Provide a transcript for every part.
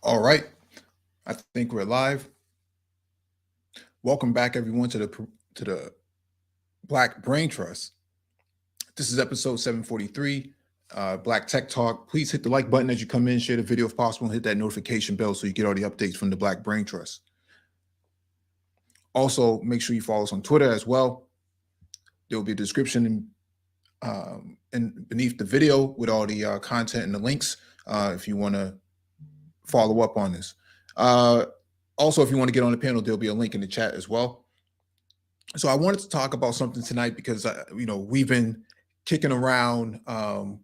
All right, I think we're live. Welcome back, everyone, to the Black Brain Trust. This is episode 743, Black Tech Talk. Please hit the like button as you come in, share the video if possible, and hit that notification bell so you get all the updates from the Black Brain Trust. Also, make sure you follow us on Twitter as well. There will be a description and beneath the video with all the content and the links if you want to follow up on this. Also, if you want to get on the panel, there'll be a link in the chat as well. So I wanted to talk about something tonight because we've been kicking around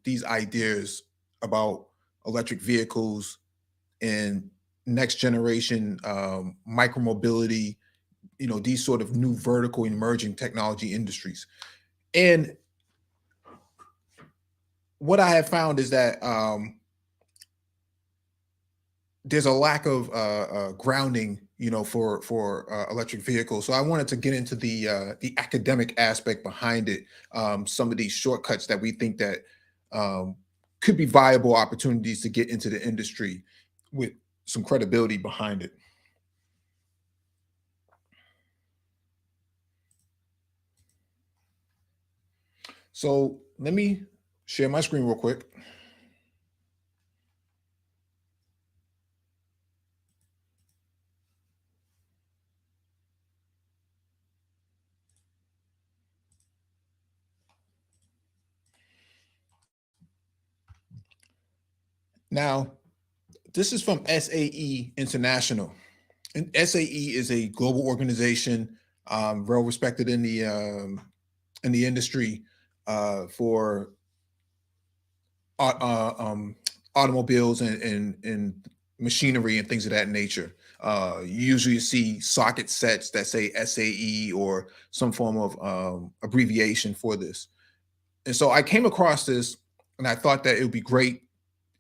these ideas about electric vehicles and next generation micromobility, these sort of new vertical emerging technology industries. And what I have found is that there's a lack of grounding, for electric vehicles. So I wanted to get into the academic aspect behind it, some of these shortcuts that we think that could be viable opportunities to get into the industry with some credibility behind it. So let me share my screen real quick. Now, this is from SAE International. And SAE is a global organization, well respected in the industry for automobiles and machinery and things of that nature. You usually see socket sets that say SAE or some form of abbreviation for this. And so I came across this, and I thought that it would be great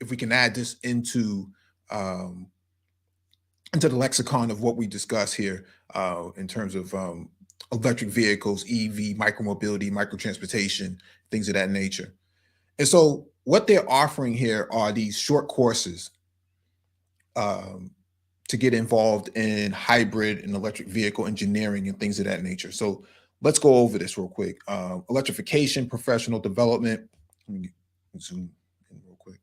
if we can add this into the lexicon of what we discuss here in terms of electric vehicles, EV, micromobility, microtransportation, things of that nature. And so what they're offering here are these short courses to get involved in hybrid and electric vehicle engineering and things of that nature. So let's go over this real quick. Electrification, professional development. Let me zoom in real quick.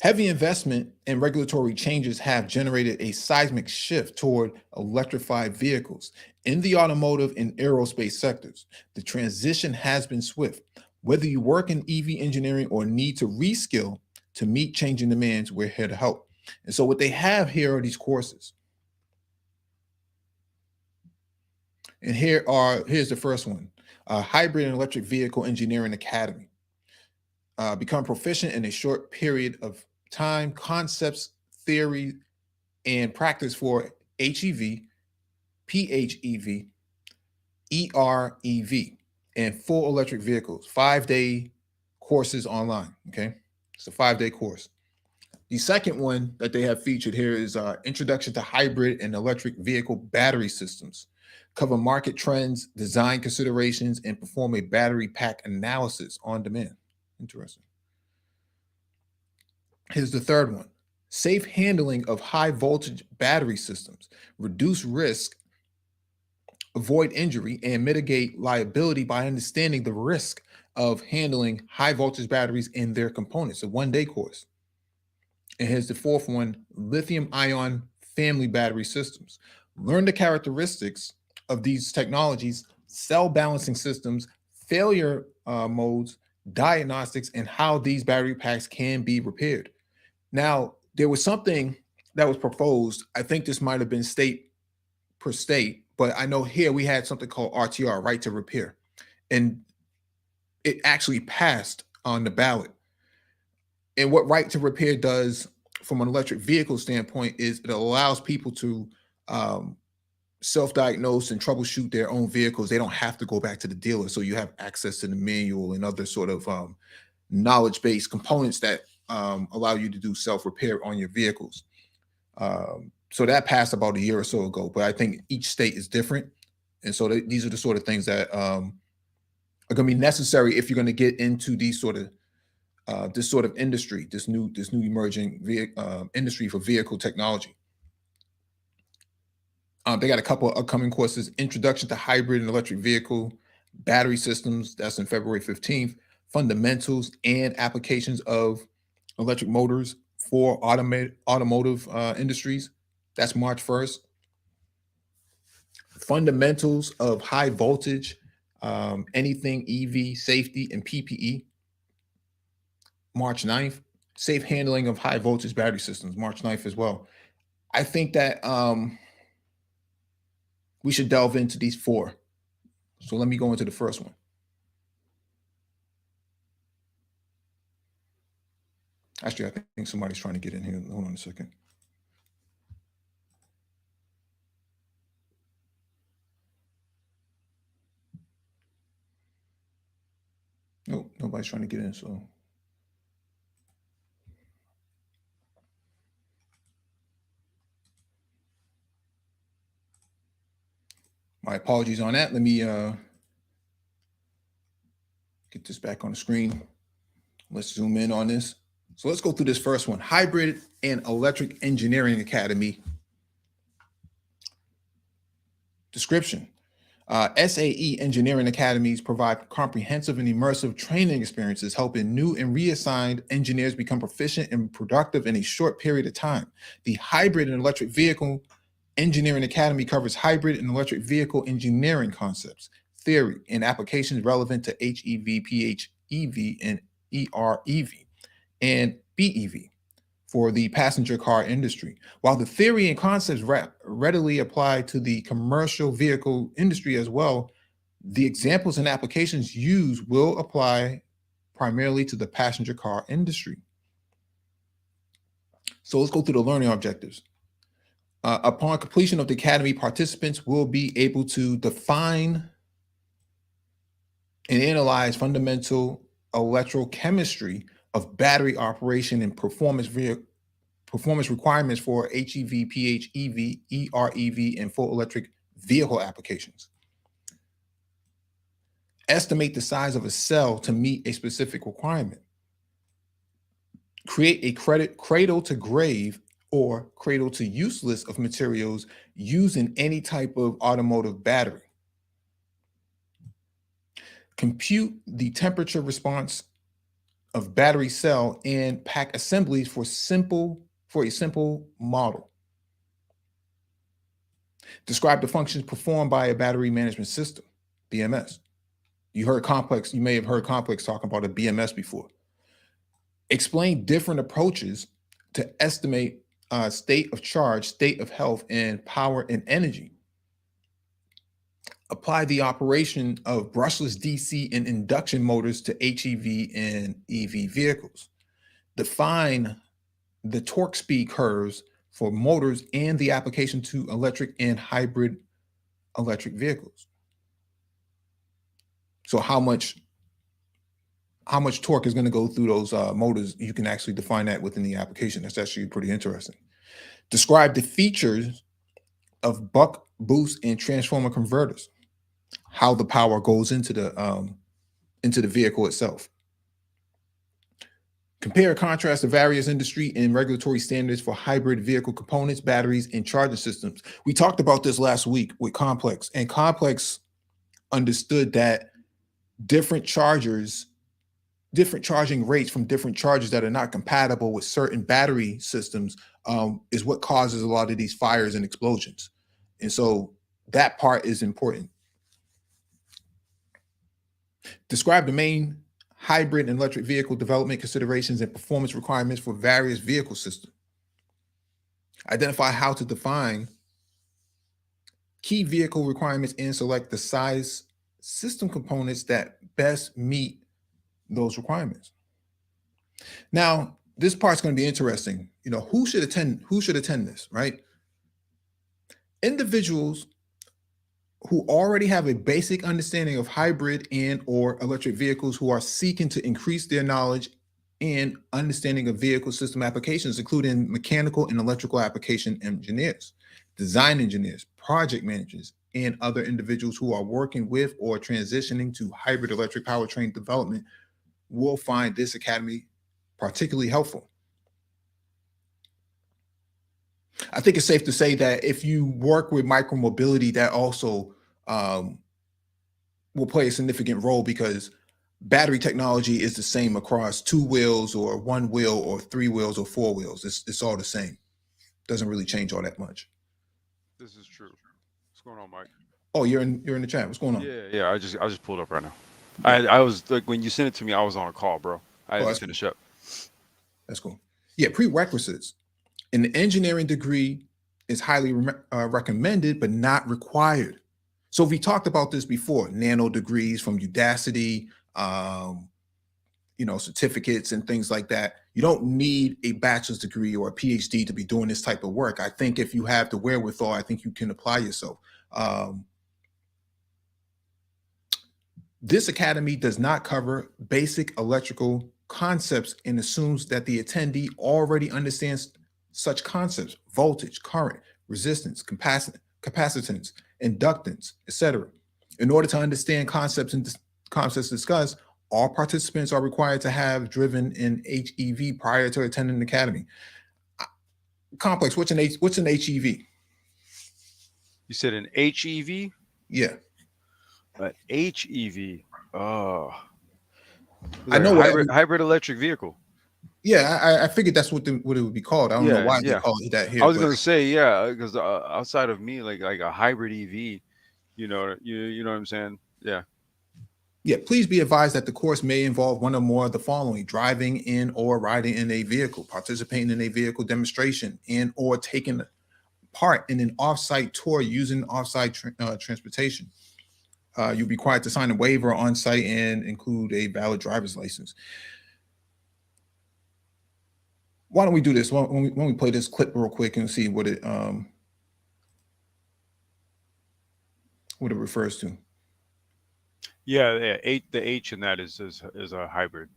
Heavy investment and regulatory changes have generated a seismic shift toward electrified vehicles in the automotive and aerospace sectors. The transition has been swift. Whether you work in EV engineering or need to reskill to meet changing demands, we're here to help. And so what they have here are these courses. And here's the first one, Hybrid and Electric Vehicle Engineering Academy. Become proficient in a short period of time, concepts, theory, and practice for HEV, PHEV, EREV, and full electric vehicles. 5-day courses online. Okay, it's a 5-day course. The second one that they have featured here is Introduction to Hybrid and Electric Vehicle Battery Systems. Cover market trends, design considerations, and perform a battery pack analysis on demand. Interesting. Here's the third one. Safe handling of high voltage battery systems. Reduce risk, avoid injury, and mitigate liability by understanding the risk of handling high voltage batteries and their components. A 1-day course. And here's the fourth one, lithium-ion family battery systems. Learn the characteristics of these technologies, cell balancing systems, failure modes, diagnostics, and how these battery packs can be repaired. Now, there was something that was proposed. I think this might have been state per state, but I know here we had something called RTR, right to repair. And it actually passed on the ballot. And what right to repair does from an electric vehicle standpoint is it allows people to self-diagnose and troubleshoot their own vehicles. They don't have to go back to the dealer. So you have access to the manual and other sort of knowledge-based components that allow you to do self-repair on your vehicles. So that passed about a year or so ago, but I think each state is different. And so these are the sort of things that are going to be necessary if you're going to get into this sort of industry, this new emerging industry for vehicle technology. They got a couple of upcoming courses: Introduction to Hybrid and Electric Vehicle Battery Systems. That's on February 15th. Fundamentals and Applications of Electric Motors for Automotive Industries. That's March 1st. Fundamentals of High Voltage, Anything EV Safety and PPE. March 9th. Safe Handling of High Voltage Battery Systems. March 9th as well. I think that we should delve into these four. So let me go into the first one. Actually, I think somebody's trying to get in here. Hold on a second. Nope, nobody's trying to get in, so. My apologies on that. Let me get this back on the screen. Let's zoom in on this. So let's go through this first one. Hybrid and Electric Engineering Academy. Description. SAE Engineering Academies provide comprehensive and immersive training experiences, helping new and reassigned engineers become proficient and productive in a short period of time. The Hybrid and Electric Vehicle Engineering Academy covers hybrid and electric vehicle engineering concepts, theory, and applications relevant to HEV, PHEV, and EREV, and BEV for the passenger car industry. While the theory and concepts readily apply to the commercial vehicle industry as well, the examples and applications used will apply primarily to the passenger car industry. So let's go through the learning objectives. Upon completion of the academy, participants will be able to define and analyze fundamental electrochemistry of battery operation and performance requirements for HEV, PHEV, EREV, and full electric vehicle applications. Estimate the size of a cell to meet a specific requirement. Create a cradle to grave or cradle to use list of materials used in any type of automotive battery. Compute the temperature response of battery cell and pack assemblies for a simple model. Describe the functions performed by a battery management system, BMS. You may have heard Complex talking about a BMS before. Explain different approaches to estimate state of charge, state of health, and power and energy. Apply the operation of brushless DC and induction motors to HEV and EV vehicles. Define the torque speed curves for motors and the application to electric and hybrid electric vehicles. So how much torque is going to go through those motors? You can actually define that within the application. That's actually pretty interesting. Describe the features of buck, boost, and transformer converters. How the power goes into the vehicle itself. Compare and contrast the various industry and regulatory standards for hybrid vehicle components, batteries, and charging systems. We talked about this last week with Complex, and Complex understood that different charging rates from different chargers that are not compatible with certain battery systems is what causes a lot of these fires and explosions. And so that part is important. Describe the main hybrid and electric vehicle development considerations and performance requirements for various vehicle systems. Identify how to define key vehicle requirements and select the size system components that best meet those requirements. Now, this part's going to be interesting. You know, who should attend this, right? Individuals who already have a basic understanding of hybrid and or electric vehicles, who are seeking to increase their knowledge and understanding of vehicle system applications, including mechanical and electrical application engineers. design engineers, project managers, and other individuals who are working with or transitioning to hybrid electric powertrain development will find this academy particularly helpful. I think it's safe to say that if you work with micromobility, that also um, will play a significant role because battery technology is the same across two wheels or one wheel or three wheels or four wheels. It's all the same. Doesn't really change all that much. This is true. What's going on, Mike? Oh, you're in the chat. What's going on? Yeah. I just pulled up right now. Yeah. I was like when you sent it to me, I was on a call, bro. I Oh, had to that's cool. finish up. That's cool. Yeah, prerequisites. An engineering degree is highly recommended, but not required. So we talked about this before. Nano degrees from Udacity, um, certificates and things like that. You don't need a bachelor's degree or a PhD to be doing this type of work. I think if you have the wherewithal, I think you can apply yourself. Um, this academy does not cover basic electrical concepts and assumes that the attendee already understands such concepts: voltage, current, resistance, capacitance, inductance, etc. In order to understand concepts discussed, all participants are required to have driven an HEV prior to attending the academy. Complex, what's an HEV? You said an HEV? Yeah, An HEV. Oh, it's I like a know what every. hybrid electric vehicle. Yeah, I figured that's what it would be called. I don't know Yeah, why they yeah. call it that I here, was but gonna say yeah, because outside of me, like a hybrid EV, you know what I'm saying? Yeah. yeah, please be advised that the course may involve one or more of the following: driving in or riding in a vehicle, participating in a vehicle demonstration, and or taking part in an off-site tour using off-site transportation. You'll be required to sign a waiver on site and include a valid driver's license. Why don't we do this? When we play this clip real quick and see what it refers to. Yeah. The H in that is a hybrid.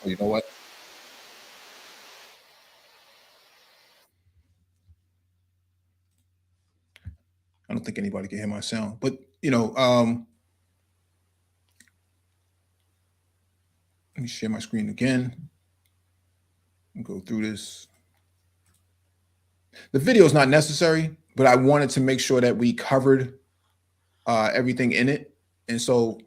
Oh, you know what? I don't think anybody can hear my sound, but let me share my screen again and go through this. The video is not necessary, but I wanted to make sure that we covered everything in it. And so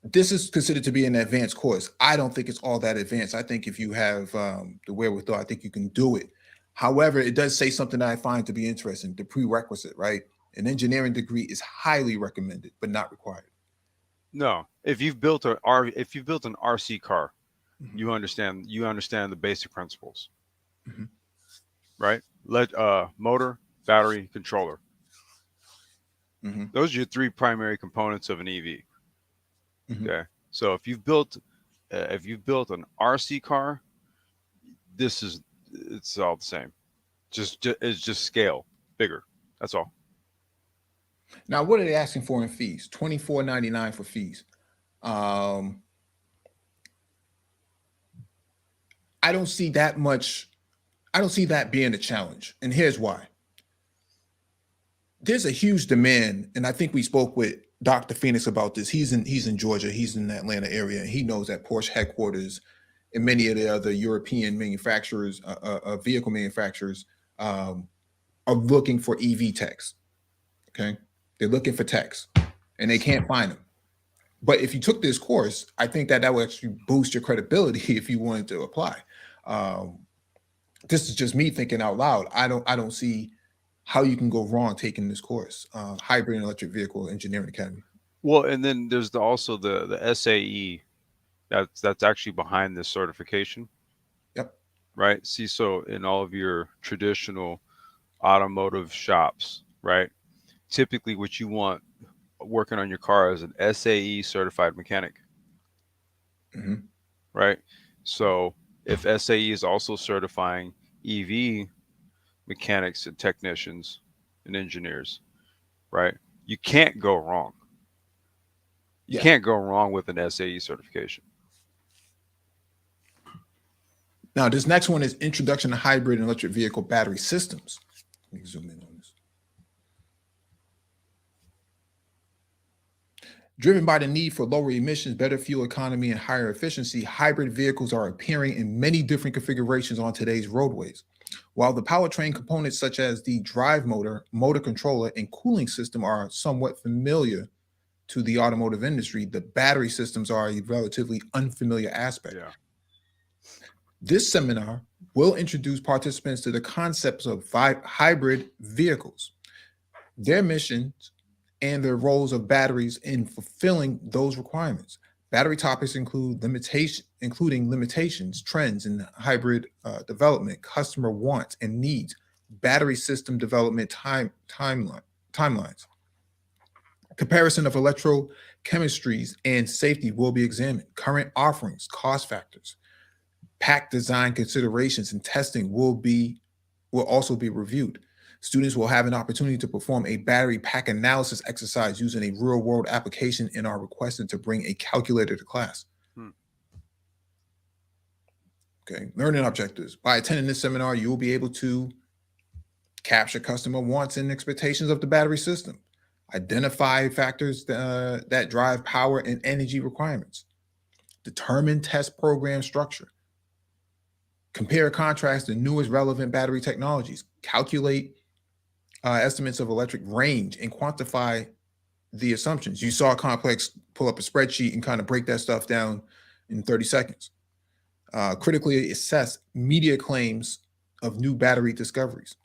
this is considered to be an advanced course. I don't think it's all that advanced. I think if you have the wherewithal, I think you can do it. However, it does say something that I find to be interesting: the prerequisite, right? An engineering degree is highly recommended, but not required. No, if you've built an RC car, Mhm, you understand the basic principles, mhm, right? Let motor, battery, controller. mhm, Those are your three primary components of an EV. mhm. Okay, so if you've built an RC car, this is it's all the same. It's just scale bigger. That's all. Now, what are they asking for in fees? $24.99 for fees. Um, I don't see that much. I don't see that being a challenge, and here's why. There's a huge demand, and I think we spoke with Dr. Phoenix about this. He's in Georgia, he's in the Atlanta area, and he knows that Porsche headquarters and many of the other European manufacturers, vehicle manufacturers, um, are looking for EV techs. Okay, they're looking for techs, and they can't find them. But if you took this course, I think that that would actually boost your credibility if you wanted to apply. Um, this is just me thinking out loud. I don't see how you can go wrong taking this course, Hybrid and Electric Vehicle Engineering Academy. Well, and then there's also the SAE that's actually behind this certification, Yep. right? See, so in all of your traditional automotive shops, right? Typically, what you want working on your car is an SAE certified mechanic, Hmm. right? So if SAE is also certifying EV mechanics and technicians and engineers, right? You can't go wrong. You Yeah. can't go wrong with an SAE certification. Now, this next one is introduction to hybrid and electric vehicle battery systems. Let me zoom in on this. Driven by the need for lower emissions, better fuel economy, and higher efficiency, hybrid vehicles are appearing in many different configurations on today's roadways. While the powertrain components such as the drive motor, motor controller, and cooling system are somewhat familiar to the automotive industry, the battery systems are a relatively unfamiliar aspect. Yeah. This seminar will introduce participants to the concepts of hybrid vehicles, their missions, and the roles of batteries in fulfilling those requirements. Battery topics including limitations, trends in hybrid development, customer wants and needs, battery system development timelines. Comparison of electrochemistries and safety will be examined. Current offerings, cost factors, pack design considerations, and testing will also be reviewed. Students will have an opportunity to perform a battery pack analysis exercise using a real world application and are requested to bring a calculator to class. Hmm. Okay. Learning objectives. By attending this seminar, you will be able to capture customer wants and expectations of the battery system, identify factors that drive power and energy requirements, determine test program structure, compare contrast the newest relevant battery technologies, calculate estimates of electric range, and quantify the assumptions. You saw Complex pull up a spreadsheet and kind of break that stuff down in 30 seconds. Critically assess media claims of new battery discoveries.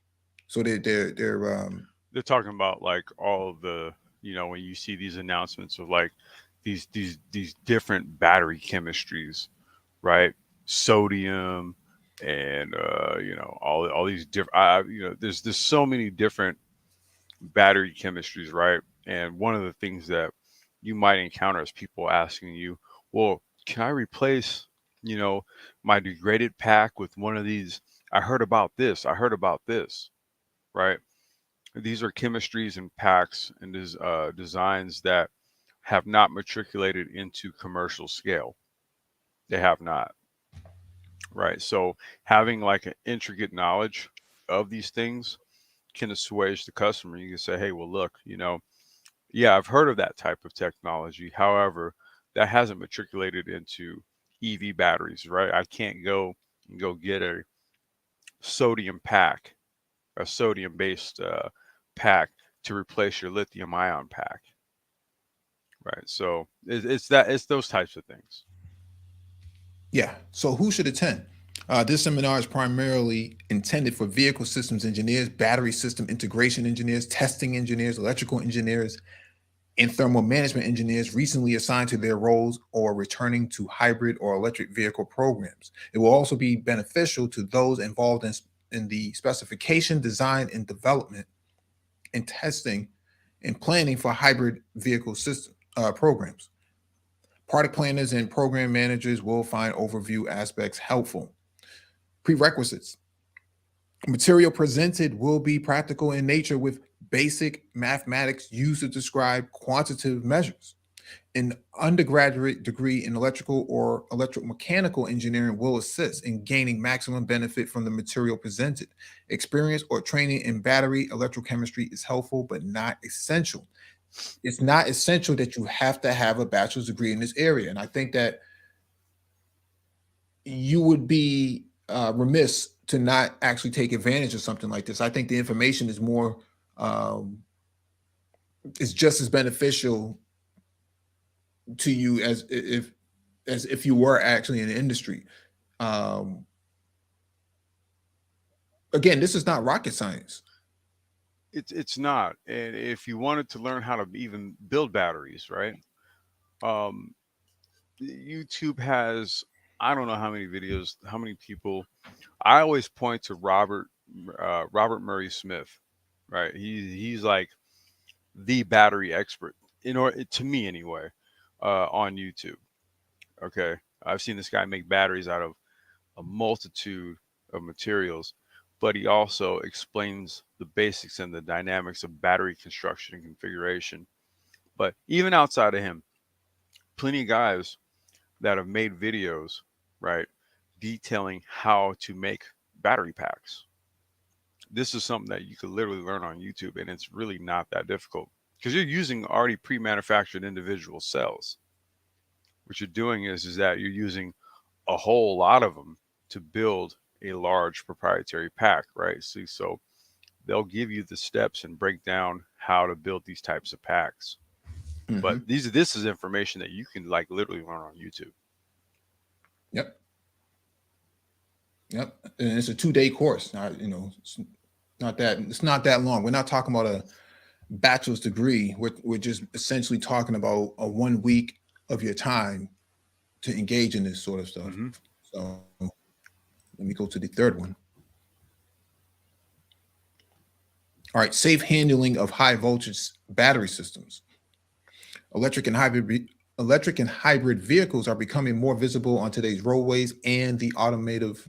So They're talking about like all of the, when you see these announcements of like these different battery chemistries, right? Sodium and all these different there's so many different battery chemistries, right? And one of the things that you might encounter is people asking you, well, can I replace, you know, my degraded pack with one of these? I heard about this. I heard about this, right? These are chemistries and packs and designs that have not matriculated into commercial scale. They have not, right? So having like an intricate knowledge of these things can assuage the customer. You can say, hey, well, look, yeah, I've heard of that type of technology. However, that hasn't matriculated into EV batteries, right? I can't go and go get a sodium pack, a sodium based pack to replace your lithium ion pack, right? So it's those types of things. Yeah. So who should attend? This seminar is primarily intended for vehicle systems engineers, battery system integration engineers, testing engineers, electrical engineers, and thermal management engineers recently assigned to their roles or returning to hybrid or electric vehicle programs. It will also be beneficial to those involved in the specification, design, and development and testing and planning for hybrid vehicle system programs. Product planners and program managers will find overview aspects helpful. Prerequisites. Material presented will be practical in nature with basic mathematics used to describe quantitative measures. An undergraduate degree in electrical or electromechanical engineering will assist in gaining maximum benefit from the material presented. Experience or training in battery electrochemistry is helpful but not essential. It's not essential that you have to have a bachelor's degree in this area. And I think that you would be remiss to not actually take advantage of something like this. I think the information is more um, is just as beneficial to you as if you were actually in the industry. Um, Again, this is not rocket science. It's not. And if you wanted to learn how to even build batteries, right? Um, YouTube has, I don't know how many videos, how many people. I always point to Robert Murray Smith, right? He's like the battery expert in order to me anyway, on YouTube. Okay, I've seen this guy make batteries out of a multitude of materials, but he also explains the basics and the dynamics of battery construction and configuration. But even outside of him, plenty of guys that have made videos, right, detailing how to make battery packs. This is something that you could literally learn on YouTube, and it's really not that difficult because you're using already pre-manufactured individual cells. What you're doing is that you're using a whole lot of them to build a large proprietary pack, right? See, so they'll give you the steps and break down how to build these types of packs. But Hmm. this is information that you can like literally learn on YouTube. Yep. Yep. And it's a 2-day course. It's not that long. We're not talking about a bachelor's degree. We're just essentially talking about a 1 week of your time to engage in this sort of stuff. Mm-hmm. So let me go to the third one. All right, safe handling of high voltage battery systems. Electric and hybrid electric and hybrid vehicles are becoming more visible on today's roadways, and the automotive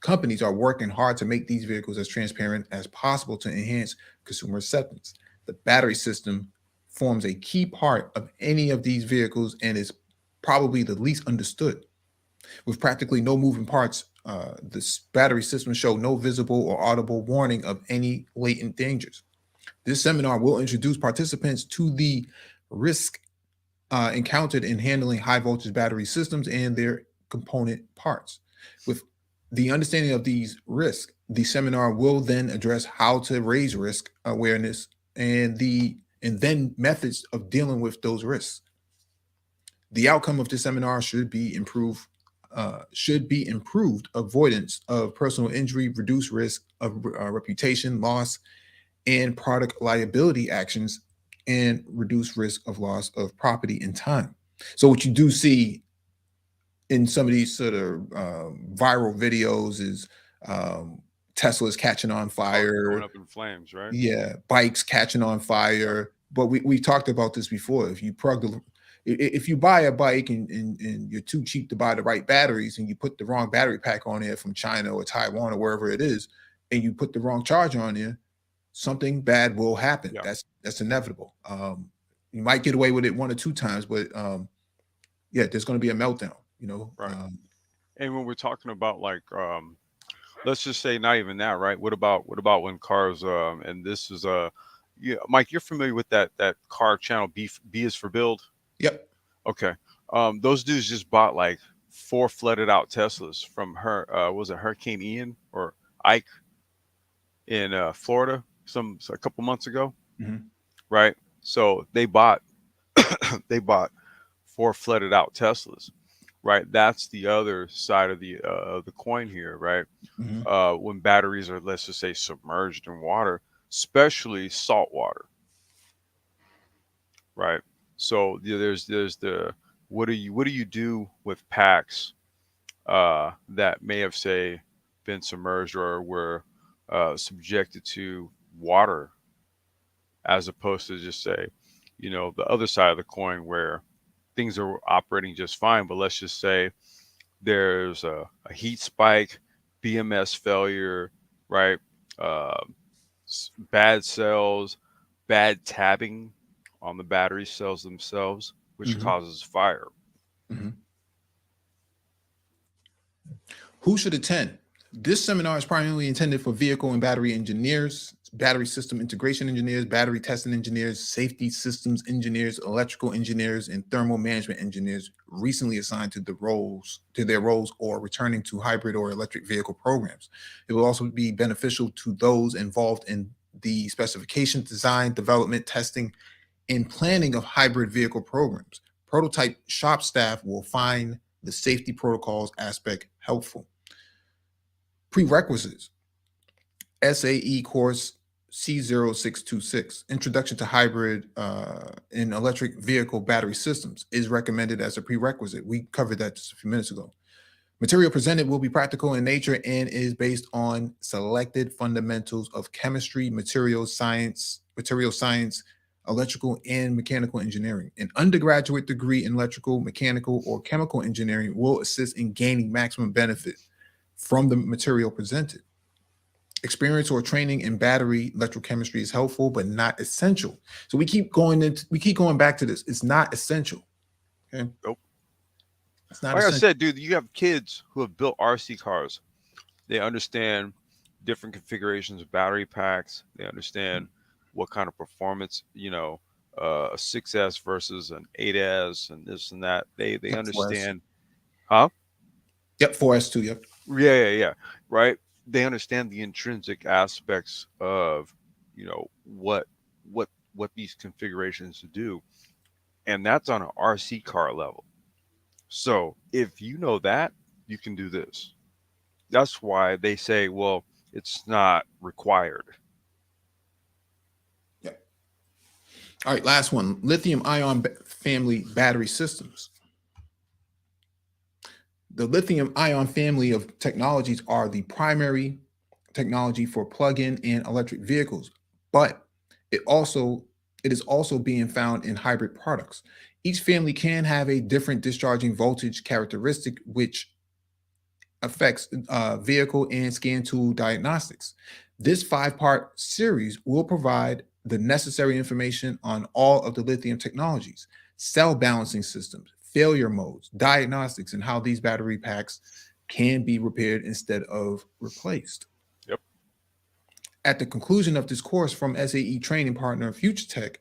companies are working hard to make these vehicles as transparent as possible to enhance consumer acceptance. The battery system forms a key part of any of these vehicles and is probably the least understood. With practically no moving parts, this battery system show no visible or audible warning of any latent dangers. This seminar will introduce participants to the risk encountered in handling high voltage battery systems and their component parts. With the understanding of these risks, the seminar will then address how to raise risk awareness and then methods of dealing with those risks. The outcome of this seminar should be improved avoidance of personal injury, reduced risk of reputation loss and product liability actions, and reduce risk of loss of property and time. So what you do see in some of these sort of viral videos is Tesla's catching on Going fire, up in flames, right? yeah, bikes catching on Yep. fire. But we talked about this before. If you buy a bike and you're too cheap to buy the right batteries and you put the wrong battery pack on there from China or Taiwan or wherever it is, and you put the wrong charger on there, something bad will happen. Yeah. That's inevitable. You might get away with it 1 or 2 times, but yeah, there's going to be a meltdown. Right. And when we're talking about like let's just say not even that, right? What about when cars and this is yeah, Mike, you're familiar with that car channel B is for build? Yep. Okay. Those dudes just bought like 4 flooded out Teslas from her was it Hurricane Ian or Ike in Florida a couple months ago, Hmm. right? So they bought 4 flooded out Teslas, right? That's the other side of the coin here, right? Hmm. When batteries are, let's just say, submerged in water, especially salt water, right? So there's the what do you do with packs that may have say been submerged or were subjected to water, as opposed to just say, the other side of the coin where things are operating just fine, but let's just say there's a heat spike, BMS failure, right? Uh, bad cells, bad tabbing on the battery cells themselves, which Hmm. causes fire. Hmm. Who should attend? This seminar is primarily intended for vehicle and battery engineers, battery system integration engineers, battery testing engineers, safety systems engineers, electrical engineers, and thermal management engineers recently assigned to their roles or returning to hybrid or electric vehicle programs. It will also be beneficial to those involved in the specification, design, development, testing, and planning of hybrid vehicle programs. Prototype shop staff will find the safety protocols aspect helpful. Prerequisites: SAE course C0626, Introduction to Hybrid and Electric Vehicle Battery Systems, is recommended as a prerequisite. We covered that just a few minutes ago. Material presented will be practical in nature and is based on selected fundamentals of chemistry, material science, electrical, and mechanical engineering. An undergraduate degree in electrical, mechanical, or chemical engineering will assist in gaining maximum benefit from the material presented. Experience or training in battery electrochemistry is helpful, but not essential. So we keep going back to this. It's not essential. Okay. Nope. It's not Like I essential. said, dude, you have kids who have built RC cars. They understand different configurations of battery packs. They understand what kind of performance, a 6S versus an 8S and this and that. They Yep, 4S. understand, huh? Yep, 4S2. Yep. Yeah. Right. They understand the intrinsic aspects of, what what these configurations do, and that's on an RC car level. So if you know that, you can do this. That's why they say, well, it's not required. Yep. All right, last one. Lithium ion family battery systems. The lithium ion family of technologies are the primary technology for plug-in and electric vehicles, but it also it is also being found in hybrid products. Each family can have a different discharging voltage characteristic, which affects vehicle and scan tool diagnostics. This five-part series will provide the necessary information on all of the lithium technologies, cell balancing systems, failure modes, diagnostics, and how these battery packs can be repaired instead of replaced. Yep. At the conclusion of this course from SAE training partner Future Tech,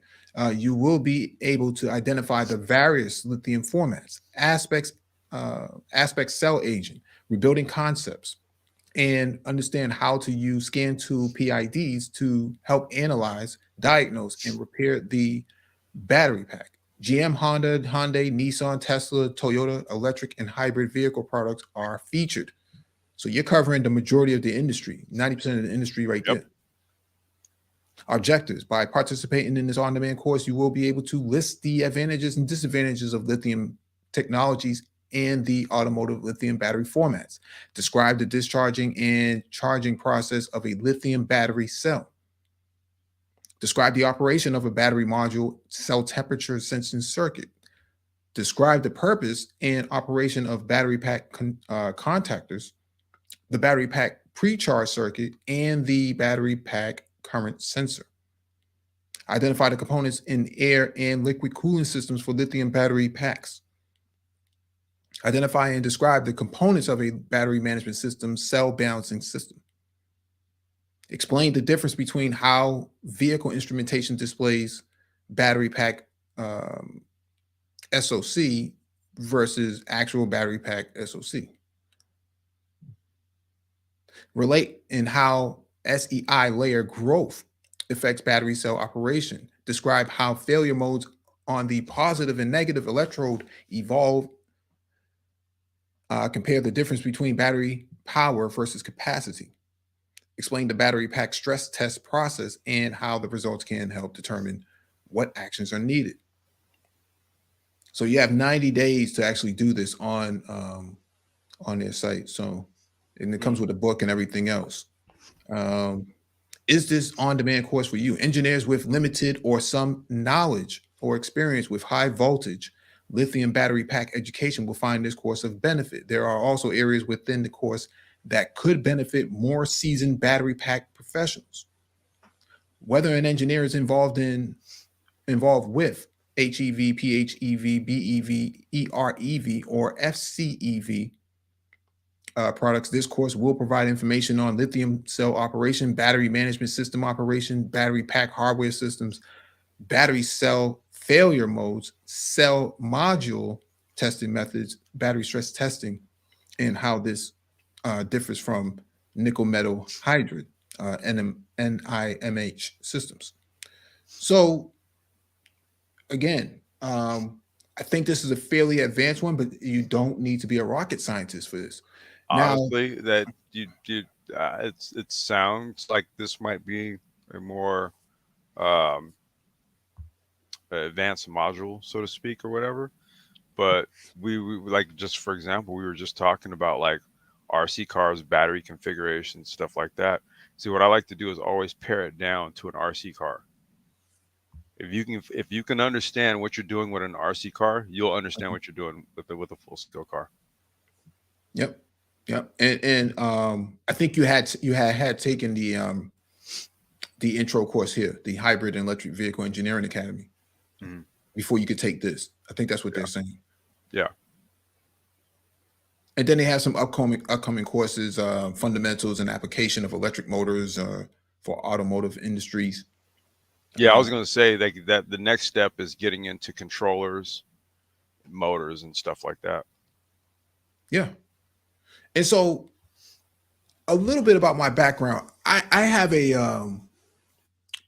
you will be able to identify the various lithium formats, aspect cell aging, rebuilding concepts, and understand how to use scan tool PIDs to help analyze, diagnose, and repair the battery pack. GM, Honda, Hyundai, Nissan, Tesla, Toyota, electric, and hybrid vehicle products are featured. So you're covering the majority of the industry, 90% of the industry right Yep. there. Objectives: by participating in this on demand course, you will be able to list the advantages and disadvantages of lithium technologies and the automotive lithium battery formats, describe the discharging and charging process of a lithium battery cell, describe the operation of a battery module cell temperature sensing circuit, describe the purpose and operation of battery pack contactors, the battery pack pre-charge circuit, and the battery pack current sensor. Identify the components in air and liquid cooling systems for lithium battery packs. Identify and describe the components of a battery management system cell balancing system. Explain the difference between how vehicle instrumentation displays battery pack SOC versus actual battery pack SOC. Relate in how SEI layer growth affects battery cell operation. Describe how failure modes on the positive and negative electrode evolve. Compare the difference between battery power versus capacity. Explain the battery pack stress test process and how the results can help determine what actions are needed. So you have 90 days to actually do this on their site. So, and it comes with a book and everything else. Is this on-demand course for you? Engineers with limited or some knowledge or experience with high voltage lithium battery pack education will find this course of benefit. There are also areas within the course that could benefit more seasoned battery pack professionals. Whether an engineer is involved with HEV, PHEV, BEV, EREV, or FCEV products, this course will provide information on lithium cell operation, battery management system operation, battery pack hardware systems, battery cell failure modes, cell module testing methods, battery stress testing, and how this differs from nickel metal hydride, NIMH systems. So again, I think this is a fairly advanced one, but you don't need to be a rocket scientist for this. Now, Honestly, that it sounds like this might be a more um, advanced module, so to speak, or whatever. But we like, just for example, we were just talking about like RC cars, battery configuration, stuff like that. See, what I like to do is always pare it down to an RC car. If you can understand what you're doing with an RC car, you'll understand what you're doing with a full scale car. yep. Yeah, and I think you had taken the intro course here, the Hybrid and Electric Vehicle Engineering Academy, Mhm. before you could take this. I think that's what Yeah. they're saying. Yeah. And then they have some upcoming courses, fundamentals and application of electric motors for automotive industries. Yeah, I was going to say that the next step is getting into controllers, motors, and stuff like that. Yeah, and so a little bit about my background. I have a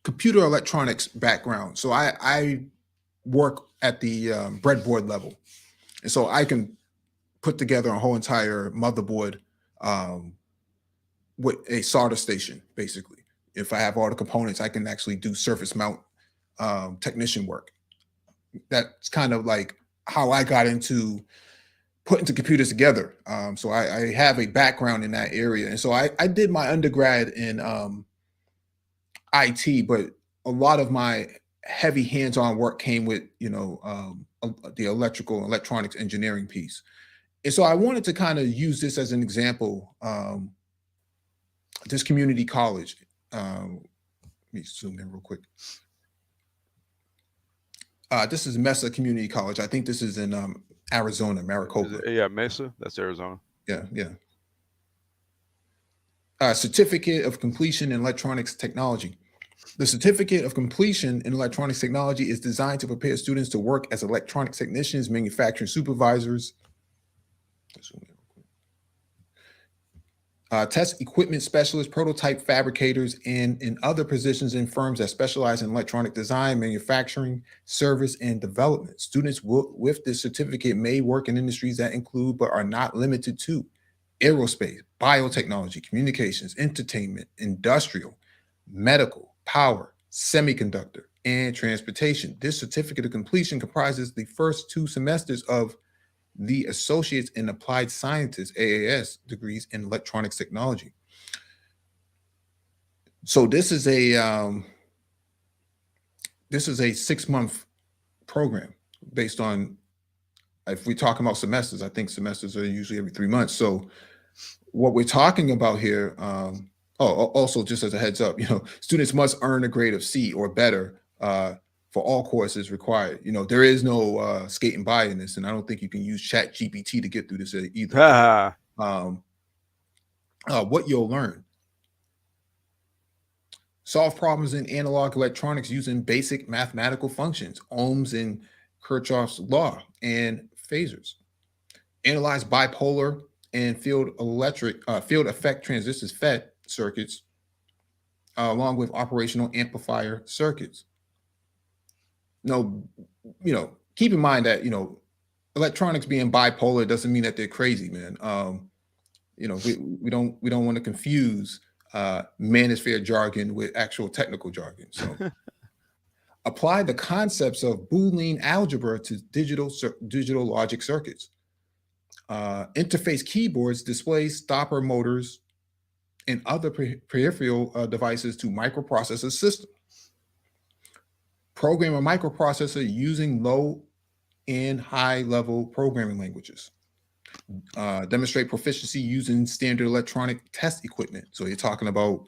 computer electronics background, so I work at the breadboard level, and so I can put together a whole entire motherboard um, with a solder station. Basically, if I have all the components, I can actually do surface mount technician work. That's kind of like how I got into putting the computers together. So I have a background in that area, and so I did my undergrad in IT, but a lot of my heavy hands-on work came with the electrical and electronics engineering piece. And so I wanted to kind of use this as an example. This community college. Let me zoom in real quick. This is Mesa Community College. I think this is in Arizona, Maricopa. Yeah, Mesa. That's Arizona. Yeah, yeah. Certificate of Completion in Electronics Technology. The Certificate of Completion in Electronics Technology is designed to prepare students to work as electronics technicians, manufacturing supervisors, test equipment specialists, prototype fabricators, and in other positions in firms that specialize in electronic design, manufacturing, service, and development. Students with this certificate may work in industries that include but are not limited to aerospace, biotechnology, communications, entertainment, industrial, medical, power, semiconductor, and transportation. This certificate of completion comprises the first 2 semesters of the Associates in Applied Sciences (AAS) degrees in electronics technology. So this is a 6-month program based on, if we're talking about semesters, I think semesters are usually every 3 months. So what we're talking about here, also just as a heads up, students must earn a grade of C or better for all courses required. There is no skating by in this, and I don't think you can use Chat GPT to get through this either. Um, what you'll learn: solve problems in analog electronics using basic mathematical functions, ohms and Kirchhoff's law, and phasors. Analyze bipolar and field effect transistors FET circuits, along with operational amplifier circuits. No, keep in mind that electronics being bipolar doesn't mean that they're crazy, man. We don't want to confuse manosphere jargon with actual technical jargon. So apply the concepts of Boolean algebra to digital logic circuits. Interface keyboards, displays, stopper motors, and other peripheral devices to microprocessor system. Program a microprocessor using low and high level programming languages. Demonstrate proficiency using standard electronic test equipment. So you're talking about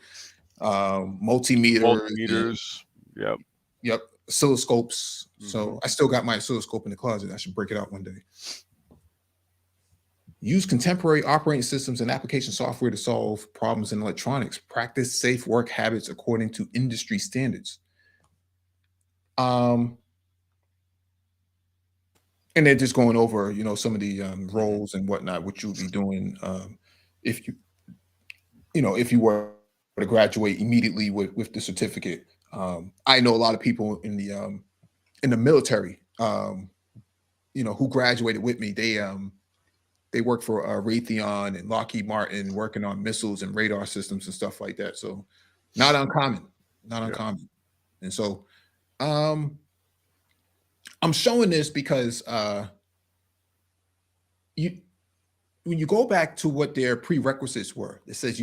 multimeters. Multimeters. Yep. Yep. Oscilloscopes. So I still got my oscilloscope in the closet. I should break it out one day. Use contemporary operating systems and application software to solve problems in electronics. Practice safe work habits according to industry standards. And then just going over, some of the roles and whatnot, what you'll be doing if if you were to graduate immediately with the certificate. I know a lot of people in the military, who graduated with me. They work for Raytheon and Lockheed Martin, working on missiles and radar systems and stuff like that. So not uncommon, not uncommon. And so I'm showing this because when you go back to what their prerequisites were, it says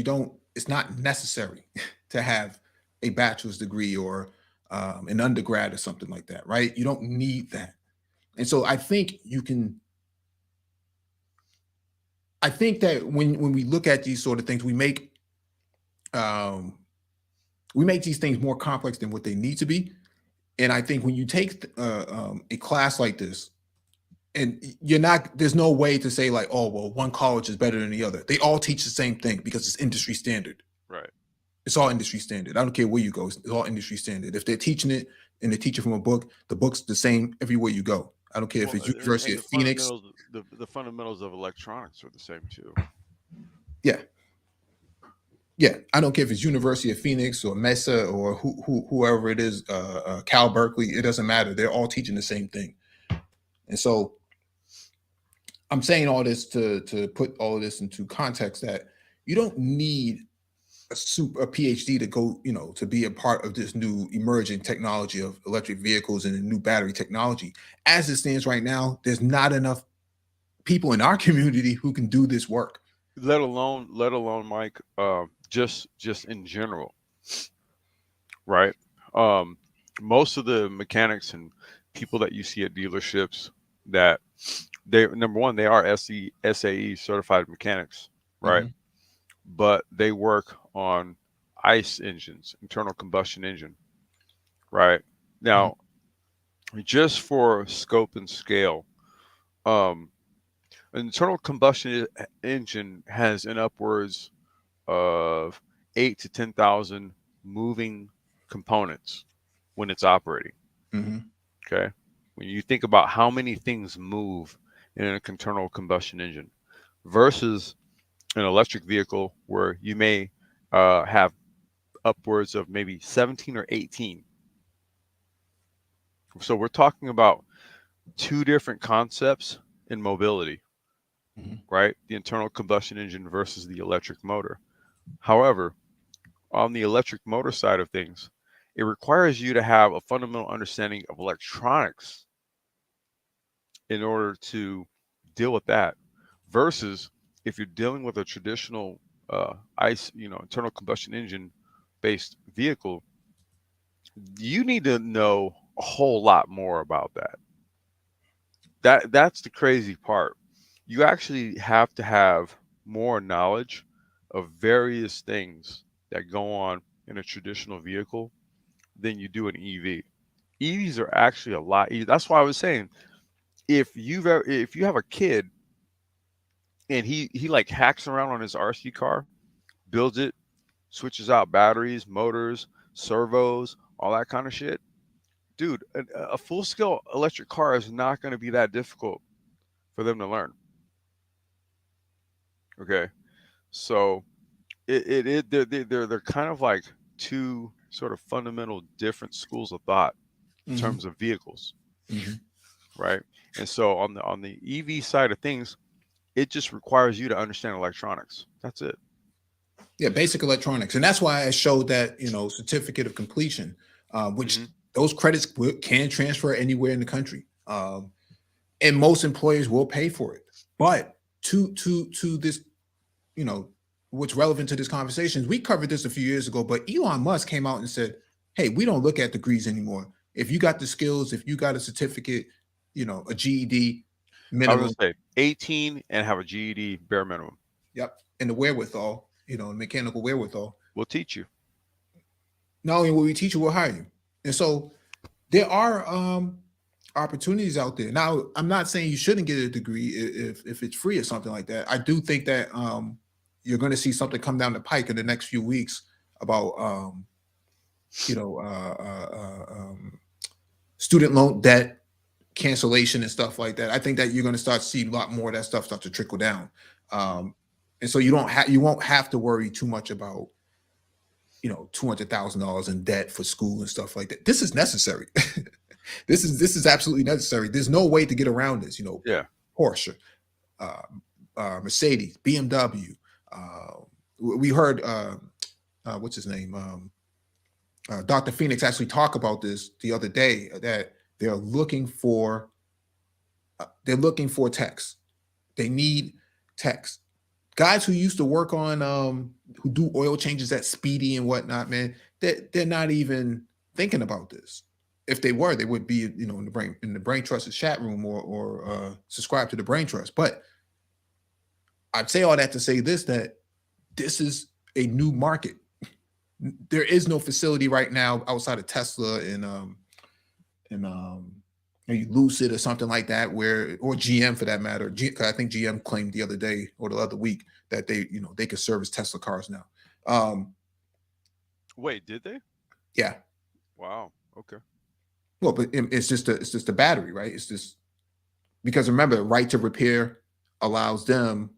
it's not necessary to have a bachelor's degree or an undergrad or something like that, right? You don't need that. And so I think you can I think that when we look at these sort of things, um, we make these things more complex than what they need to be. And I think when you take a class like this, and you're not, there's no way to say like, oh, well, one college is better than the other. They all teach the same thing because it's industry standard. Right. It's all industry standard. I don't care where you go. It's all industry standard. If they're teaching it and they teach it from a book, the book's the same everywhere you go. I don't care if Well, it's University and of Phoenix. the fundamentals of electronics are the same too. Yeah. Yeah. I don't care if it's University of Phoenix or Mesa or whoever it is, Cal Berkeley. It doesn't matter. They're all teaching the same thing. And so I'm saying all this to put all of this into context that you don't need a PhD to go, to be a part of this new emerging technology of electric vehicles and the new battery technology. As it stands right now, there's not enough people in our community who can do this work. Let alone, Mike, just in general, right? Um, Most of the mechanics and people that you see at dealerships, that they, number one, they are SAE certified mechanics, right? Mhm, But they work on ICE engines, internal combustion engine, right? mhm, Now, just for scope and scale, um, an internal combustion engine has an upwards of 8 to 10,000 moving components when it's operating. mhm, Okay, when you think about how many things move in an internal combustion engine versus an electric vehicle, where you may have upwards of maybe 17 or 18. So we're talking about two different concepts in mobility, mhm. right? The internal combustion engine versus the electric motor. However, on the electric motor side of things, it requires you to have a fundamental understanding of electronics in order to deal with that. Versus if you're dealing with a traditional ICE, internal combustion engine based vehicle, you need to know a whole lot more about that. That's the crazy part. You actually have to have more knowledge of various things that go on in a traditional vehicle than you do an EV. EVs are actually a lot easier. That's why I was saying, if you have a kid and he like hacks around on his RC car, builds it, switches out batteries, motors, servos, all that kind of shit, dude, a full scale electric car is not going to be that difficult for them to learn. Okay, so they're kind of like two sort of fundamental different schools of thought in Mhm, terms of vehicles, mhm. right? And so on the EV side of things, it just requires you to understand electronics. That's it. Yeah, basic electronics, and that's why I showed that certificate of completion, which Hmm. those credits can transfer anywhere in the country, and most employers will pay for it. But to this, you know, what's relevant to this conversation is we covered this a few years ago, but Elon Musk came out and said, "Hey, we don't look at degrees anymore. If you got the skills, if you got a certificate, a GED I was minimum, gonna say 18 and have a GED bare minimum. yep, and the wherewithal, the mechanical wherewithal, We'll teach you. not only will we teach you, we'll hire you." And so there are opportunities out there. Now, I'm not saying you shouldn't get a degree if it's free or something like that. I do think that you're going to see something come down the pike in the next few weeks about you know uh, uh, uh, um, student loan debt cancellation and stuff like that. I think that you're going to start to see a lot more of that stuff start to trickle down, Mhm. and so you won't have to worry too much about $200,000 in debt for school and stuff like that. This is necessary. This is absolutely necessary. There's no way to get around this. Yeah. Porsche, uh, Mercedes, BMW. We heard what's his name, Dr. Phoenix actually talk about this the other day that they're looking for techs. They need techs. Guys who used to work on who do oil changes at Speedy and whatnot, man, they're not even thinking about this. If they were, they would be, in the brain trust's chat room or subscribe to the brain trust. But I'd say all that to say this, that this is a new market. There is no facility right now outside of Tesla and maybe Lucid or something like that, where, or GM for that matter. 'Cause I think GM claimed the other day or the other week that they could service Tesla cars now. Wait, did they? Yeah. Wow. Okay. Well, but it's just the battery, right? It's just because remember, right to repair allows them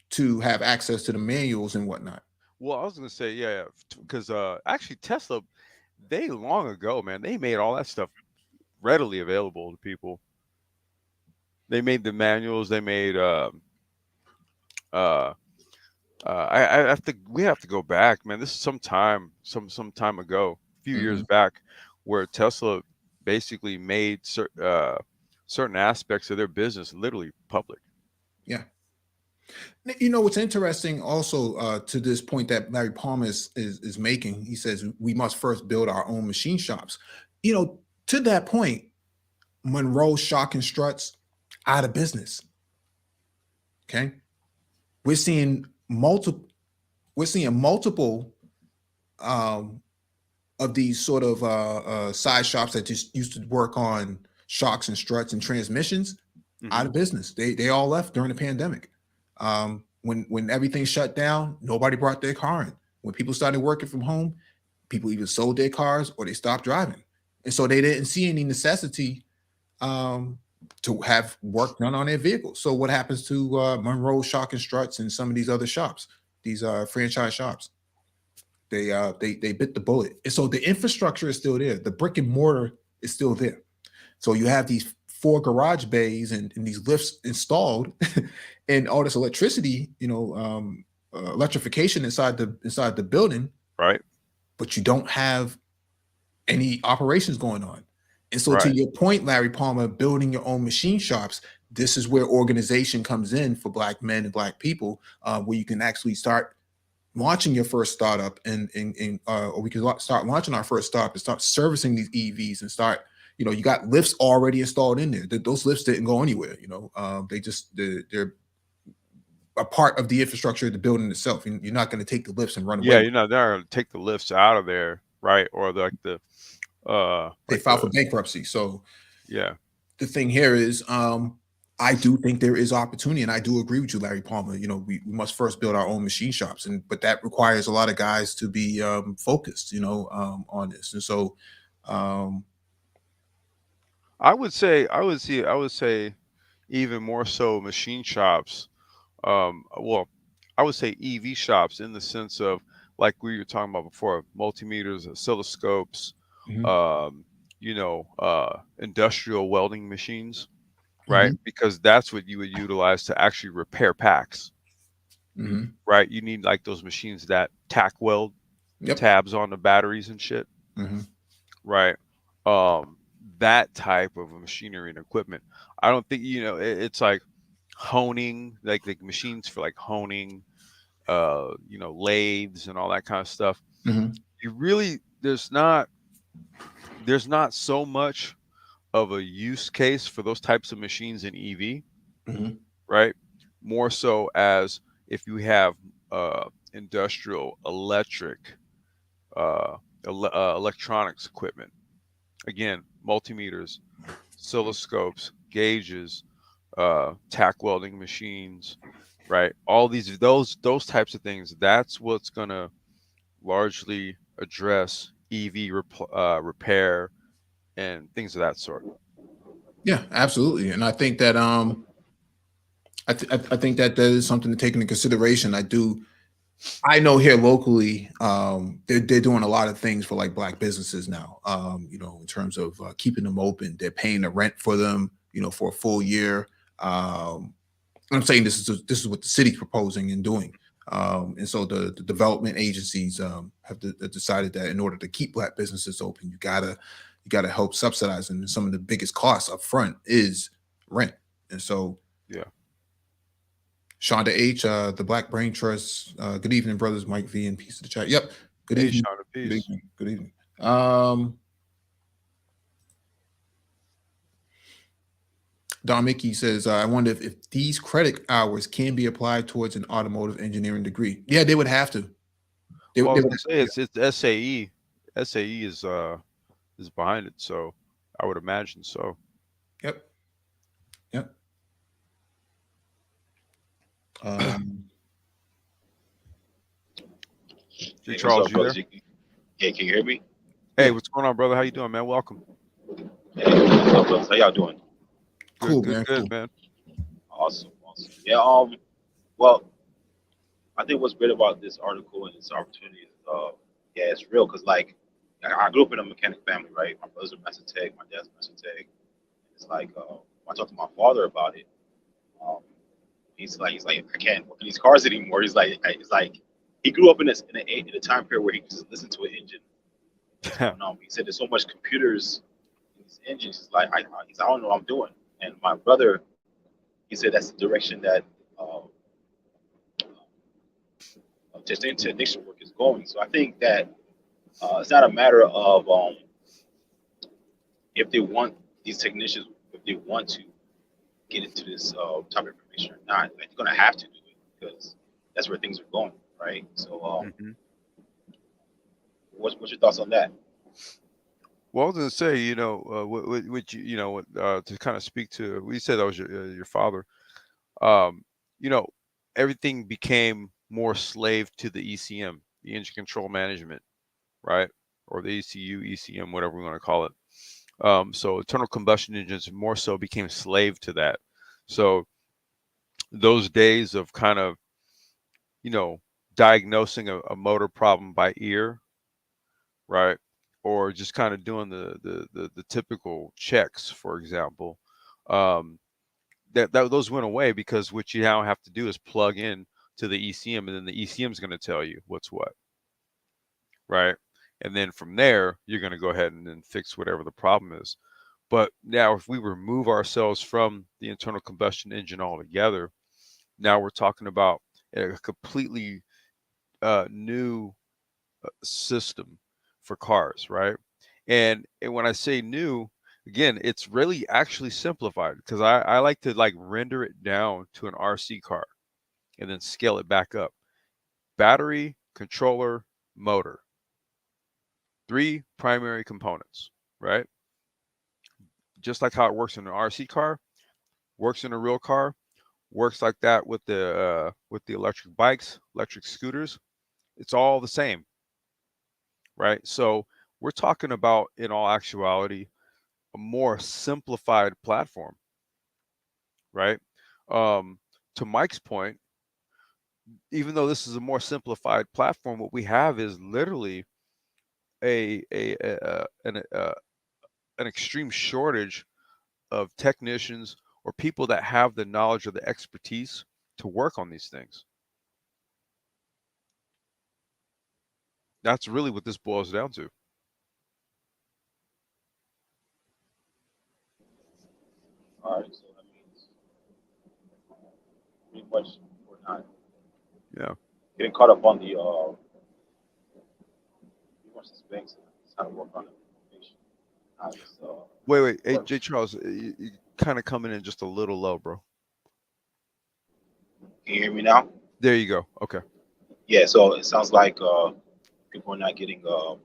to have access to the manuals and whatnot. Well, I was gonna say, yeah, because actually Tesla, they long ago, man, they made all that stuff readily available to people. They made the manuals. They made uh, I have to we have to go back, man. This is some time ago, a few years Hmm. back, where Tesla basically made certain aspects of their business literally public. Yeah. You know what's interesting also, to this point that Larry Palmer is making, he says we must first build our own machine shops. You know, to that point, Monroe Shock and Struts out of business. Okay, we're seeing multiple we're seeing multiple um, of these sort of side shops that just used to work on shocks and struts and transmissions Hmm. out of business. They all left during the pandemic. When everything shut down, nobody brought their car in. When people started working from home, people either sold their cars or they stopped driving, and so they didn't see any necessity um, to have work done on their vehicles. So what happens to Monroe Shock and Struts and some of these other shops, these franchise shops? They bit the bullet. And so the infrastructure is still there. The brick and mortar is still there. So you have these four garage bays and these lifts installed, and all this electricity, electrification inside the building, Right. but you don't have any operations going on. And so, to Right. your point, Larry Palmer, building your own machine shops, this is where organization comes in for Black men and Black people, where you can actually start launching your first startup, or we can start launching our first startup and start servicing these EVs and start. You got lifts already installed in there. Those lifts didn't go anywhere. They're a part of the infrastructure of the building itself. You're not going to take the lifts and run Yeah, away. they're gonna take the lifts out of there, right? Or They like file for bankruptcy. So yeah. the thing here is, I do think there is opportunity, and I do agree with you, Larry Palmer. We must first build our own machine shops, but that requires a lot of guys to be focused, on this. And so, um, I would say even more so machine shops. Well, I would say EV shops in the sense of like we were talking about before, multimeters, oscilloscopes, mhm, um, industrial welding machines, right? mhm, Because that's what you would utilize to actually repair packs, mhm, right? You need like those machines that tack weld yep, tabs on the batteries and shit, mhm, right? Um, that type of machinery and equipment. I don't think it's like honing, like machines for like honing, lathes and all that kind of stuff. mhm, You really there's not so much of a use case for those types of machines in EV, mhm, right? More so as if you have industrial electric electronics equipment. Again, multimeters, oscilloscopes, gauges, tack welding machines, right? All those types of things. That's what's gonna largely address EV repair and things of that sort. yeah, absolutely. And I think that I think that is something to take into consideration. I know here locally, they're doing a lot of things for like Black businesses now. In terms of keeping them open, they're paying the rent for them, for a full year. I'm saying this is what the city's proposing and doing. And so the development agencies have decided that in order to keep Black businesses open, you gotta help subsidize them. And some of the biggest costs up front is rent. And so Yeah. Shonda H, the Black Brain Trust. Good evening, brothers. Mike V and peace to the chat. Yep. Good Hey, evening. Shauna, Good peace. evening. Good evening. Um, Don Mickey says, I wonder if these credit hours can be applied towards an automotive engineering degree. Yeah, they would have to. Well, I They was would gonna say it's SAE. SAE is behind it, so I would imagine so. yep. Yep. Um, Hey Hey, what's Charles, up, you brothers? there? Hey, can you hear me? Hey, yeah. what's going on, brother? How you doing, man? Welcome. Hey, what's up, brothers? How y'all doing? Cool, Good, man. good, Cool. man. Awesome, awesome. Yeah, well, I think what's great about this article and this opportunity is, yeah, it's real because, like, I grew up in a mechanic family, right? My brother's a master tech, my dad's a master tech. It's like, when I talked to my father about it, um, he's like, I can't work in these cars anymore. He's like, he grew up in a time period where he could just listen to an engine, what's going on. He said there's so much computers in these engines. I don't know what I'm doing. And my brother, he said that's the direction that uh, technician work is going. So I think that it's not a matter of if they want these technicians, if they want to get into this type of information or not. Like, they're gonna have to do it because that's where things are going, right? So, hmm what's your thoughts on that? Well, I was gonna say, what to kind of speak to. We said that was your father. Um, you know, everything became more slave to the ECM, the engine control management, right? Or the ECU, ECM, whatever we want to call it. So internal combustion engines more so became slave to that. So those days of kind of, you know, diagnosing a motor problem by ear, right? Or just kind of doing the typical checks, for example, um, that those went away because what you now have to do is plug in to the ECM, and then the ECM is going to tell you what's what, right? And then from there, you're going to go ahead and then fix whatever the problem is. But now, if we remove ourselves from the internal combustion engine altogether, now we're talking about a completely new system for cars, right? And when I say new, again, it's really actually simplified because I like to like render it down to an RC car and then scale it back up. Battery, controller, motor. Three primary components, right? Just like how it works in an RC car, works in a real car, works like that with the electric bikes, electric scooters. It's all the same, right? So we're talking about, in all actuality, a more simplified platform, right? Um, to Mike's point, even though this is a more simplified platform, what we have is literally an extreme shortage of technicians or people that have the knowledge or the expertise to work on these things. That's really what this boils down to. All right, so that means pretty much we're not Yeah. getting caught up on the pretty much this banks how to work on the information. Not just Wait. Hey, work. J. Charles, you kind of coming in just a little low, bro. Can you hear me now? There you go. Okay. Yeah. So it sounds like people are not getting up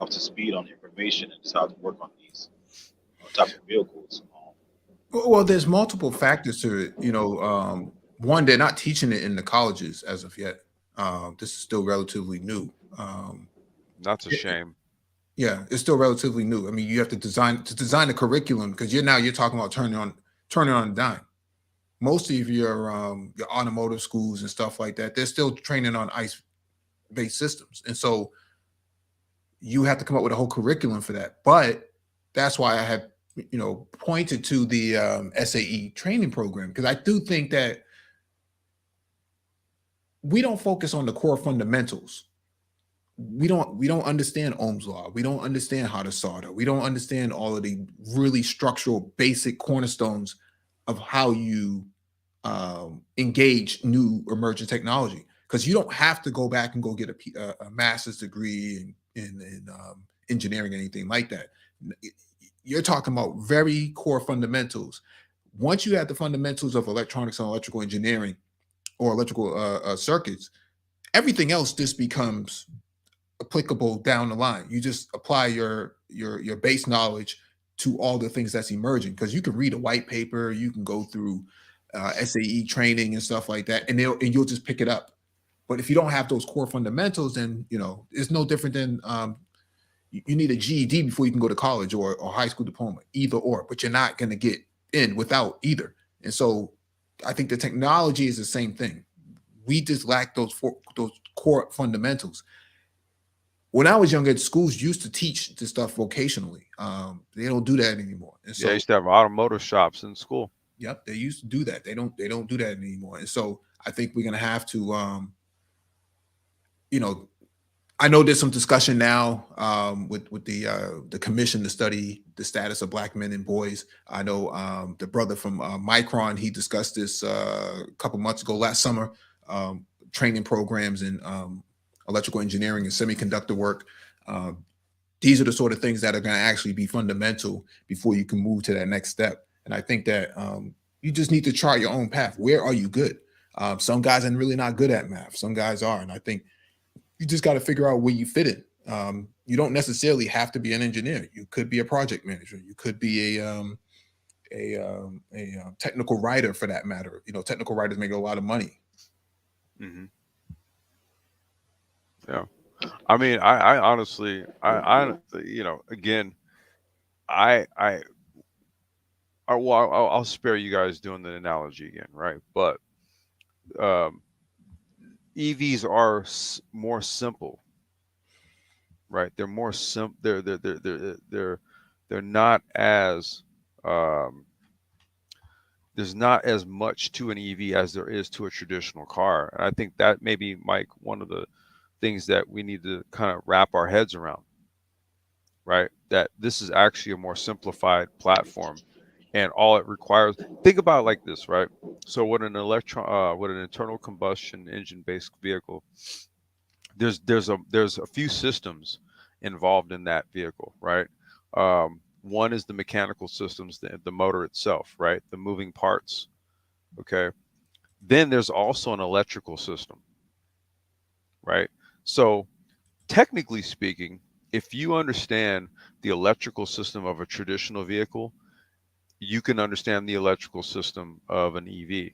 to speed on the information and just how to work on these types of vehicles. Well, there's multiple factors to it. One, they're not teaching it in the colleges as of yet. This is still relatively new. That's a shame. Yeah, it's still relatively new. I mean, you have to design the curriculum because you're talking about turning on a dime. Most of your automotive schools and stuff like that, they're still training on ICE based systems, and so you have to come up with a whole curriculum for that. But that's why I have pointed to the SAE training program because I do think that we don't focus on the core fundamentals. We don't understand Ohm's law. We don't understand how to solder. We don't understand all of the really structural basic cornerstones of how you engage new emerging technology. Because you don't have to go back and go get a master's degree in engineering or anything like that. You're talking about very core fundamentals once you have the fundamentals of electronics and electrical engineering or electrical circuits, everything else just becomes applicable down the line. You just apply your base knowledge to all the things that's emerging, because you can read a white paper, you can go through SAE training and stuff like that, and you'll just pick it up. But if you don't have those core fundamentals, then it's no different than you need a GED before you can go to college, or high school diploma, either or. But you're not going to get in without either. And so I think the technology is the same thing. We just lack those core fundamentals. When I was younger, schools used to teach this stuff vocationally. They don't do that anymore. And so, yeah, I used to have automotive shops in school. Yep, they used to do that. They don't do that anymore. And so I think we're gonna have to, I know there's some discussion now with the commission to study the status of Black men and boys. I know the brother from Micron, he discussed this a couple months ago, last summer, training programs in electrical engineering and semiconductor work. These are the sort of things that are going to actually be fundamental before you can move to that next step. And I think that you just need to chart your own path. Where are you good? Some guys are really not good at math. Some guys are. And I think you just got to figure out where you fit in. You don't necessarily have to be an engineer. You could be a project manager. You could be a technical writer, for that matter. Technical writers make a lot of money. Mm-hmm. Yeah. I mean, I honestly, again, I'll spare you guys doing the analogy again, right? But EVs are more simple, right? They're more simple. They're not as there's not as much to an EV as there is to a traditional car. And I think that maybe, Mike, one of the things that we need to kind of wrap our heads around, right? That this is actually a more simplified platform, and all it requires. Think about it like this, right? So with an internal combustion engine-based vehicle, there's a few systems involved in that vehicle, right? One is the mechanical systems, the motor itself, right? The moving parts. Okay. Then there's also an electrical system, right? So technically speaking, if you understand the electrical system of a traditional vehicle, you can understand the electrical system of an EV,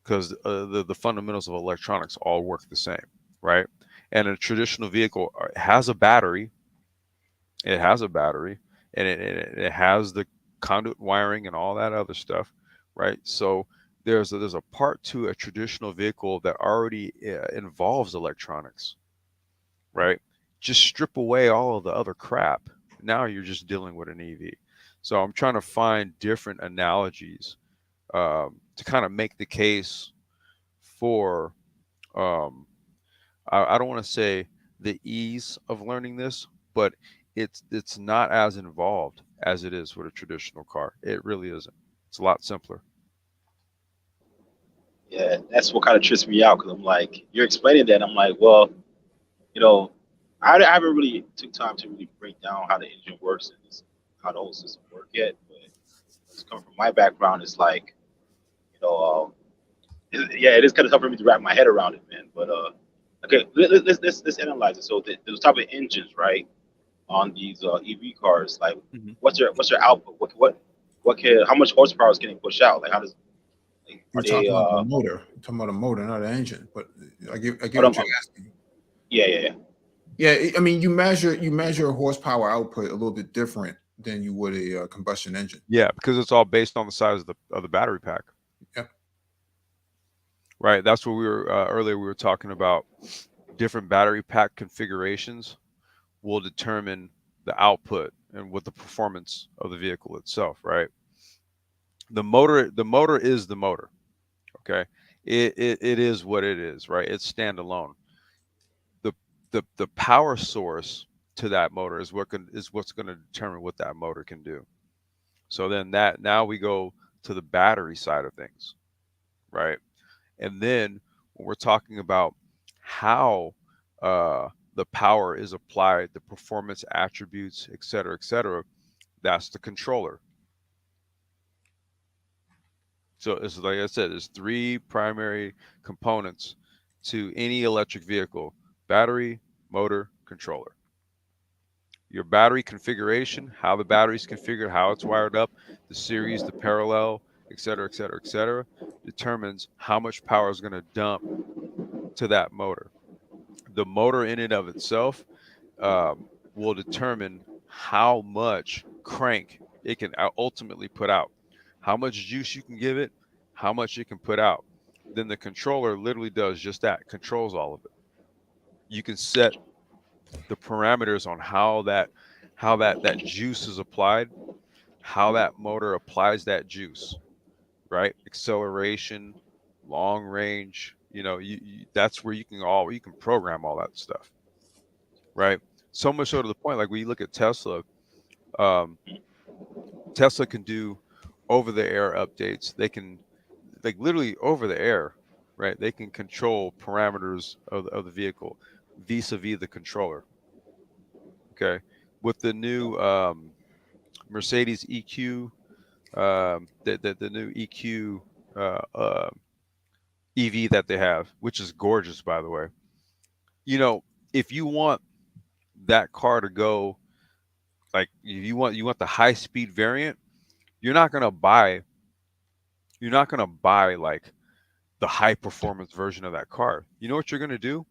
because the fundamentals of electronics all work the same, right? And a traditional vehicle has a battery. It has a battery, and it has the conduit wiring and all that other stuff, right? So there's a part to a traditional vehicle that already involves electronics, right? Just strip away all of the other crap. Now you're just dealing with an EV. So I'm trying to find different analogies to kind of make the case for, I don't want to say the ease of learning this, but it's not as involved as it is with a traditional car. It really isn't. It's a lot simpler. Yeah, that's what kind of trips me out, because I'm like, you're explaining that. I'm like, well, I haven't really took time to really break down how the engine works and how the whole system works yet. But it's coming from my background, it's like, it is kind of tough for me to wrap my head around it, man. But okay, let's analyze it. So those type of engines, right, on these EV cars, like, what's your output? What can, how much horsepower can it push out? Like, how does You're talking about the motor. You're talking about a motor, not an engine. But I get what you're asking. Yeah. I mean, you measure horsepower output a little bit different than you would a combustion engine. Yeah, because it's all based on the size of the battery pack. Yeah. Right. That's what we were earlier. We were talking about different battery pack configurations will determine the output and what the performance of the vehicle itself. Right. The motor is the motor. Okay. It is what it is. Right. It's standalone. The power source to that motor is what's going to determine what that motor can do. So then now we go to the battery side of things, right? And then when we're talking about how the power is applied, the performance attributes, et cetera, that's the controller. So it's like I said, there's three primary components to any electric vehicle: battery, motor, controller. Your battery configuration, how the battery's configured, how it's wired up, the series, the parallel, et cetera, et cetera, et cetera, determines how much power is going to dump to that motor. The motor in and of itself will determine how much crank it can ultimately put out, how much juice you can give it, how much it can put out. Then the controller literally does just that, controls all of it. You can set the parameters on how that juice is applied, how that motor applies that juice, right? Acceleration, long range, that's where you can program all that stuff, right? So much so to the point, like when you look at Tesla, um, Tesla can do over the air updates. They can, like, literally over the air, right? They can control parameters of the vehicle vis-a-vis the controller. Okay. With the new Mercedes EQ, the new EQ EV that they have, which is gorgeous, by the way. If you want that car to go, like, if you want the high speed variant, you're not gonna buy like the high performance version of that car. You know what you're gonna do?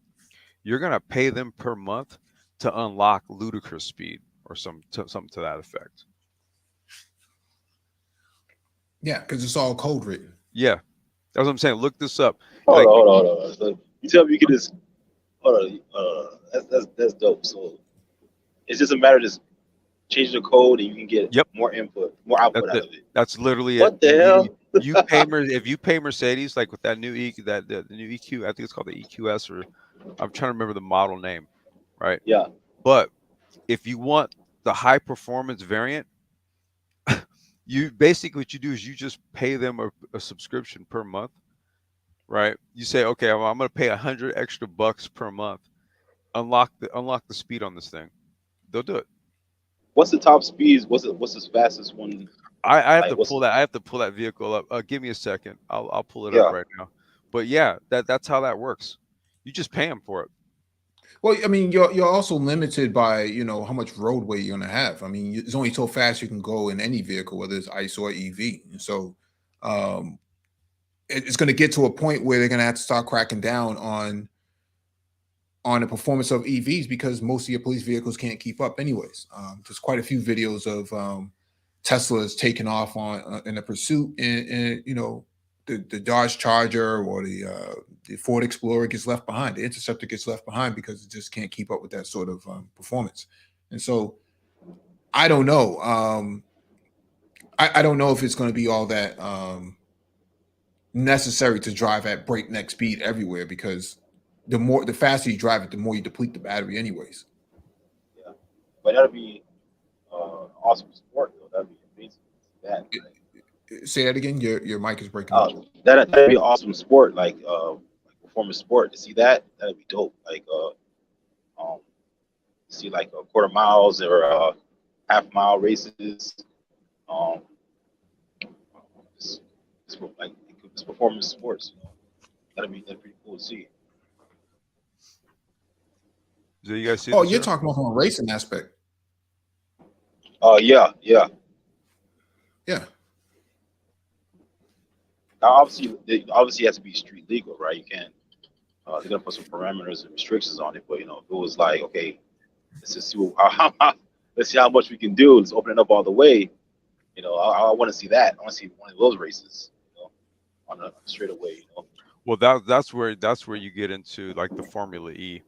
You're gonna pay them per month to unlock ludicrous speed or something to that effect. Yeah, because it's all code written. Yeah, that's what I'm saying. Look this up. Hold Like, on, hold on, hold on. So you tell me you can just hold on. That's dope. So it's just a matter of just changing the code and you can get yep, more input, more output that's out it. of it. That's literally it. What the hell? If you pay Mercedes, like with that new the new EQ, I think it's called the EQS, or I'm trying to remember the model name, right? Yeah. But if you want the high performance variant, you basically, what you do is you just pay them a subscription per month, right? You say, okay, I'm going to pay $100 extra per month, unlock the speed on this thing. They'll do it. What's the top speeds? What's the fastest one? I have Like to what's pull that. I have to pull that vehicle up. Give me a second. I'll pull it up yeah. right now. But yeah, that's how that works. You just pay them for it. Well, I mean, you're also limited by how much roadway you're going to have. I mean, it's only so fast you can go in any vehicle, whether it's ICE or EV. And so, um, it's going to get to a point where they're going to have to start cracking down on the performance of EVs because most of your police vehicles can't keep up, anyways. There's quite a few videos of Tesla's taking off in a pursuit, and the Dodge Charger or the Ford Explorer gets left behind. The Interceptor gets left behind because it just can't keep up with that sort of performance. And so I don't know. I don't know if it's going to be all that necessary to drive at breakneck speed everywhere because the faster you drive it, the more you deplete the battery, anyways. Yeah. But that'd be awesome sport though. That'd be amazing. That right? Say that again. Your mic is breaking up. That'd be an awesome sport, like performance sport. To see that, that'd be dope. Like see like quarter miles or half mile races. Um, like it's performance sports. That'd pretty cool to see. Do you guys see Oh, this you're here? talking about from a racing aspect. Yeah. Yeah. Now, obviously, it has to be street legal, right? You can't. They're gonna put some parameters and restrictions on it, but if it was like, okay, let's just see let's see how much we can do. Let's open it up all the way. I want to see that. I want to see one of those races, on a straightaway. Well, that's where you get into like the Formula E,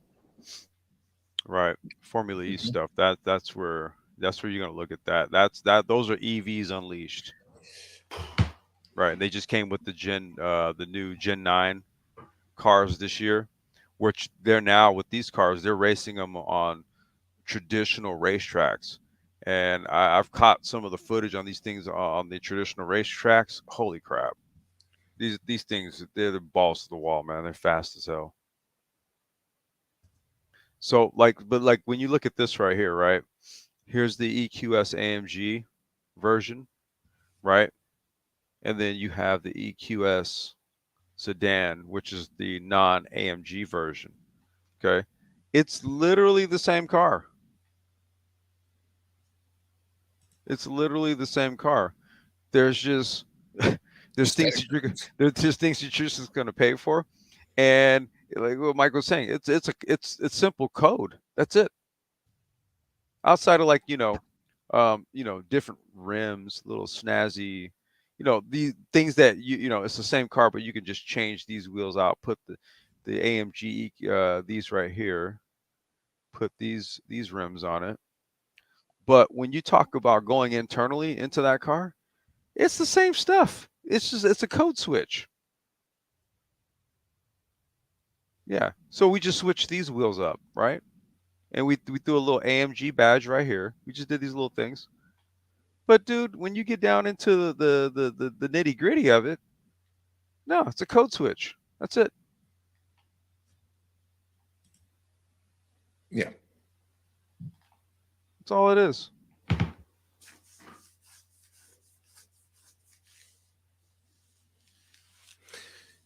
right? Formula E stuff. That's where you're gonna look at that. Those are EVs unleashed, right? They just came with the new Gen 9 cars this year, which they're now, with these cars, they're racing them on traditional racetracks. And I've caught some of the footage on these things on the traditional racetracks. Holy crap. These things, they're the balls to the wall, man. They're fast as hell. So but when you look at this right here, right? Here's the EQS AMG version, right? and then you have the EQS sedan, which is the non-AMG version. Okay, it's literally the same car. It's literally the same car. There's just there's things Aesthetic that you're difference. there's just things that you're just going to pay for, and like what Mike was saying, it's simple code. That's it. Outside of like different rims, little snazzy, the things that it's the same car, but you can just change these wheels out, put the AMG these right here, put these rims on it. But when you talk about going internally into that car, it's the same stuff. It's a code switch. Yeah. So we just switched these wheels up, right? And we threw a little AMG badge right here. We just did these little things. But dude, when you get down into the nitty gritty of it, no, it's a code switch. That's it. Yeah. That's all it is.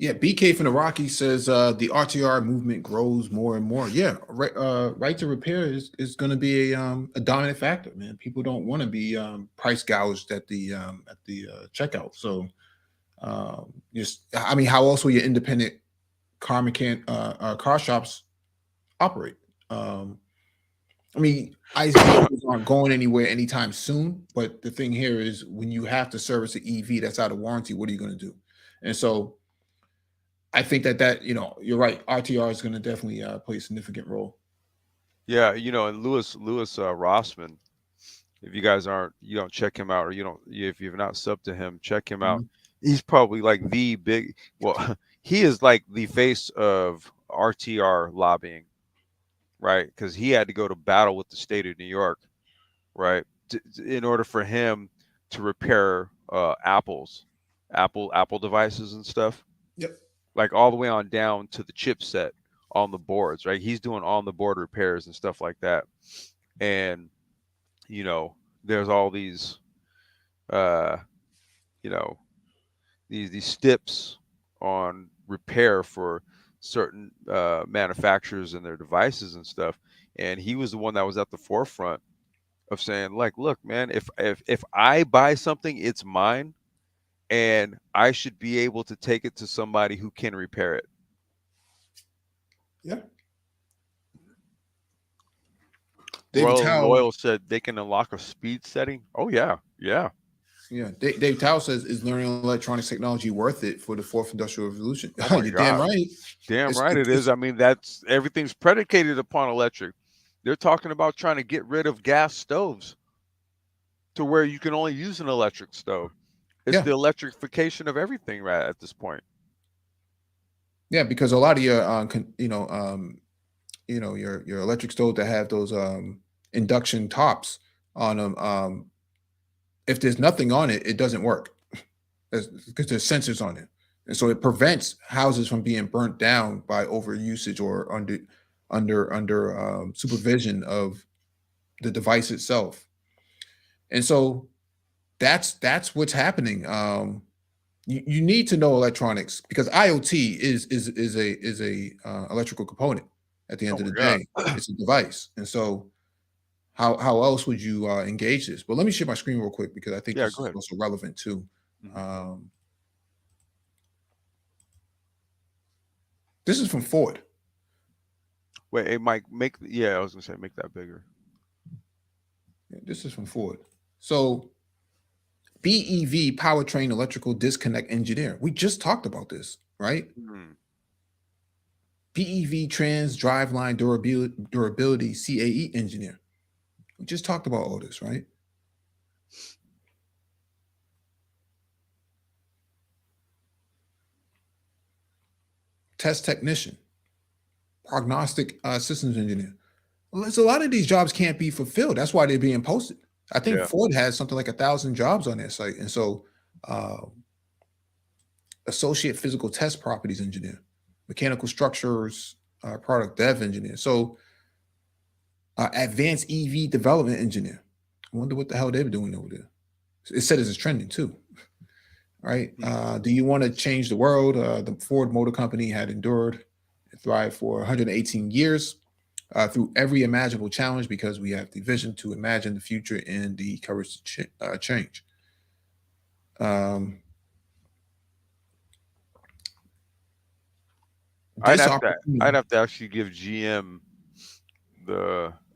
Yeah, BK from the Rockies says the RTR movement grows more and more. Yeah, right to repair is going to be a dominant factor, man. People don't want to be price gouged at the checkout. So just, I mean, how else will your independent car shops operate? I mean, ICE vehicles aren't going anywhere anytime soon. But the thing here is, when you have to service an EV that's out of warranty, what are you going to do? And so I think that you're right. RTR is going to definitely play a significant role. Yeah, and Lewis Rossman, if you guys don't check him out, or if you've not subbed to him, check him out. Mhm. He's probably like the big, well, he is like the face of RTR lobbying, right? Because he had to go to battle with the state of New York, right, in order for him to repair Apple devices and stuff, Yep. like all the way on down to the chipset on the boards, right? He's doing on the board repairs and stuff like that. And there's all these uh you know these steps on repair for certain manufacturers and their devices and stuff. And he was the one that was at the forefront of saying, like, look, man, if I buy something, it's mine, and I should be able to take it to somebody who can repair it. Yeah. David Tao. Loyal said they can unlock a speed setting. Oh yeah. Yeah. Dave Tao says, is learning electronics technology worth it for the fourth industrial revolution? Oh my You're damn God. right. Damn It's, right it is. I mean, that's everything's predicated upon electric. They're talking about trying to get rid of gas stoves to where you can only use an electric stove. It's the electrification of everything right at this point. Yeah, because a lot of your your electric stove that have those induction tops on them, if there's nothing on it, it doesn't work because there's sensors on it, and so it prevents houses from being burnt down by over usage or under supervision of the device itself. And so that's what's happening. You need to know electronics, because IoT is a electrical component. At the end Oh of my the God. day, it's a device. And so how else would you engage this? But let me share my screen real quick, because I think Yeah, this go is ahead. also relevant too. Mhm. This is from Ford. Wait, hey Mike, I was gonna say make that bigger. Yeah, this is from Ford. So BEV powertrain electrical disconnect engineer. We just talked about this, right? Hmm. BEV trans driveline durability CAE engineer. We just talked about all this, right? Test technician, prognostic systems engineer. Well, so a lot of these jobs can't be fulfilled. That's why they're being posted. I think Yeah. Ford has something like 1,000 jobs on their site. And so uh, associate physical test properties engineer, mechanical structures, product dev engineer. So advanced EV development engineer. I wonder what the hell they're doing over there. It said it's trending too. right? Hmm. Do you want to change the world? The Ford Motor Company had endured and thrived for 118 years through every imaginable challenge because we have the vision to imagine the future and the courage to change. Um, I'd this have to I'd opportunity. have to actually give GM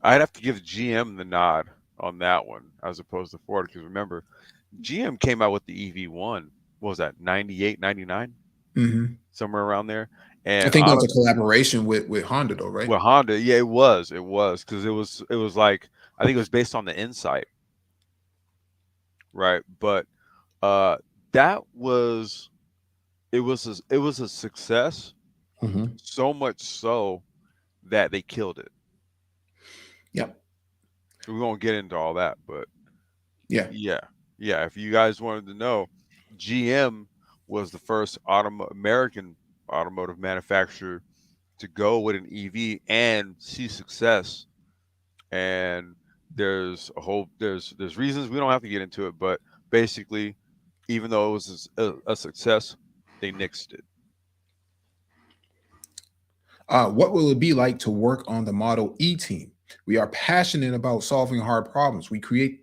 I'd have to give GM the nod on that one as opposed to Ford, because remember, GM came out with the EV1. What was that, 98, 99, Mhm. somewhere around there? I And think that was a honestly, collaboration with Honda, though, right? with Honda, yeah, it was because it was like, I think it was based on the Insight, right? But uh, that was it was a success, Hmm. so much so that they killed it. Yep. We won't get into all that, but Yeah. yeah, yeah. If you guys wanted to know, GM was the first American automotive manufacturer to go with an EV and see success. And there's reasons, we don't have to get into it, but basically, even though it was a success, they nixed it. What will it be like to work on the Model E team? We are passionate about solving hard problems. We create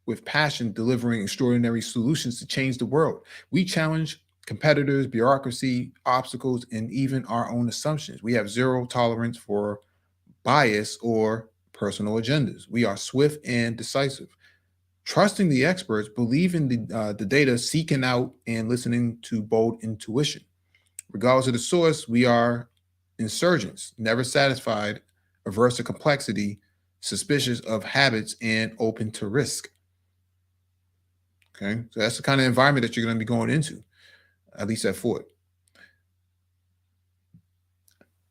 with passion, delivering extraordinary solutions to change the world. We challenge competitors, bureaucracy, obstacles, and even our own assumptions. We have zero tolerance for bias or personal agendas. We are swift and decisive. Trusting the experts, believing the data, seeking out and listening to bold intuition. Regardless of the source, we are insurgents, never satisfied, averse to complexity, suspicious of habits, and open to risk. Okay. So that's the kind of environment that you're going to be going into, at least at Ford.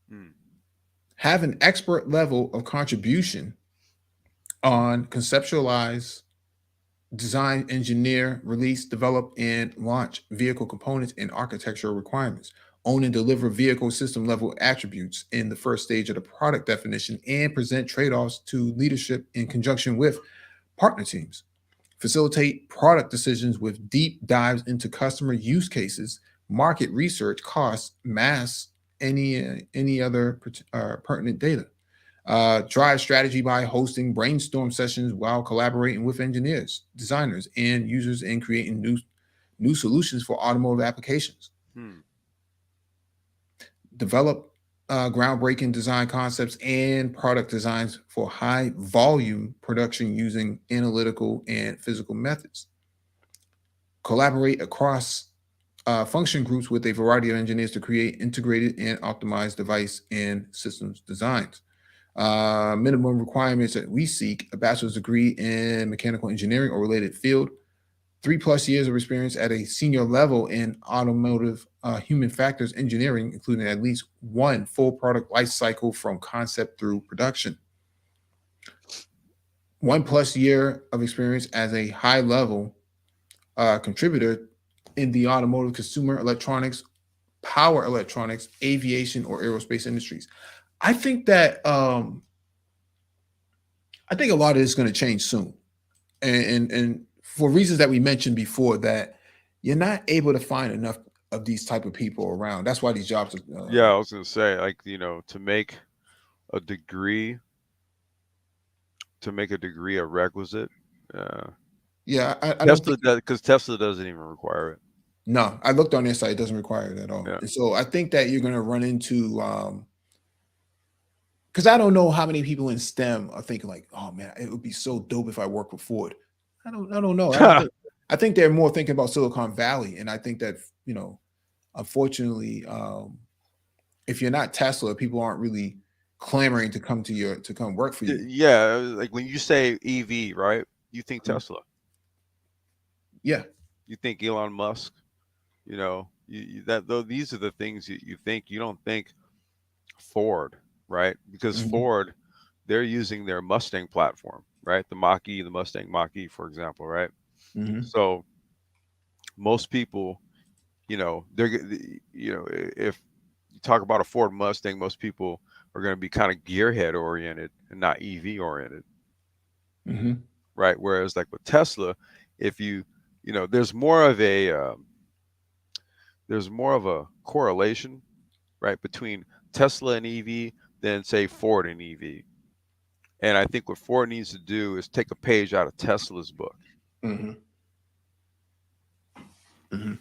Hmm. Have an expert level of contribution on conceptualize, design, engineer, release, develop, and launch vehicle components and architectural requirements. Own and deliver vehicle system level attributes in the first stage of the product definition and present trade offs to leadership in conjunction with partner teams. Facilitate product decisions with deep dives into customer use cases, market research, costs, mass, any other pertinent data. Drive strategy by hosting brainstorm sessions while collaborating with engineers, designers, and users in creating new solutions for automotive applications. Hmm. Develop groundbreaking design concepts and product designs for high volume production using analytical and physical methods. Collaborate across function groups with a variety of engineers to create integrated and optimized device and systems designs. Minimum requirements that we seek: a bachelor's degree in mechanical engineering or related field, 3+ years of experience at a senior level in automotive human factors engineering, including at least one full product life cycle from concept through production, 1+ year of experience as a high level contributor in the automotive, consumer electronics, power electronics, aviation, or aerospace industries. I think that I think a lot of this is going to change soon, and for reasons that we mentioned before, that you're not able to find enough of these type of people around. That's why these jobs are. Yeah, I was gonna say, like, to make a degree a requisite. Uh, Yeah, I don't Tesla think. does, because Tesla doesn't even require it. No, I looked on their site; it doesn't require it at all. Yeah. And so I think that you're going to run into because I don't know how many people in STEM are thinking like, "Oh man, it would be so dope if I work with Ford." I don't know. I think they're more thinking about Silicon Valley, and I think that unfortunately, if you're not Tesla, people aren't really clamoring to come work for you. Yeah, like when you say EV, right? You think Mhm. Tesla, Yeah. you think Elon Musk, that though these are the things you think. You don't think Ford, right? Because Hmm. Ford, they're using their Mustang platform, right? The Mach-E, the Mustang Mach-E, for example, right? Hmm. So most people, they're if you talk about a Ford Mustang, most people are going to be kind of gearhead oriented and not EV oriented, Hmm. right? Whereas like with Tesla, if you you know, there's more of a correlation, right, between Tesla and EV than say Ford and EV. And I think what Ford needs to do is take a page out of Tesla's book. Mm-hmm. Mm-hmm.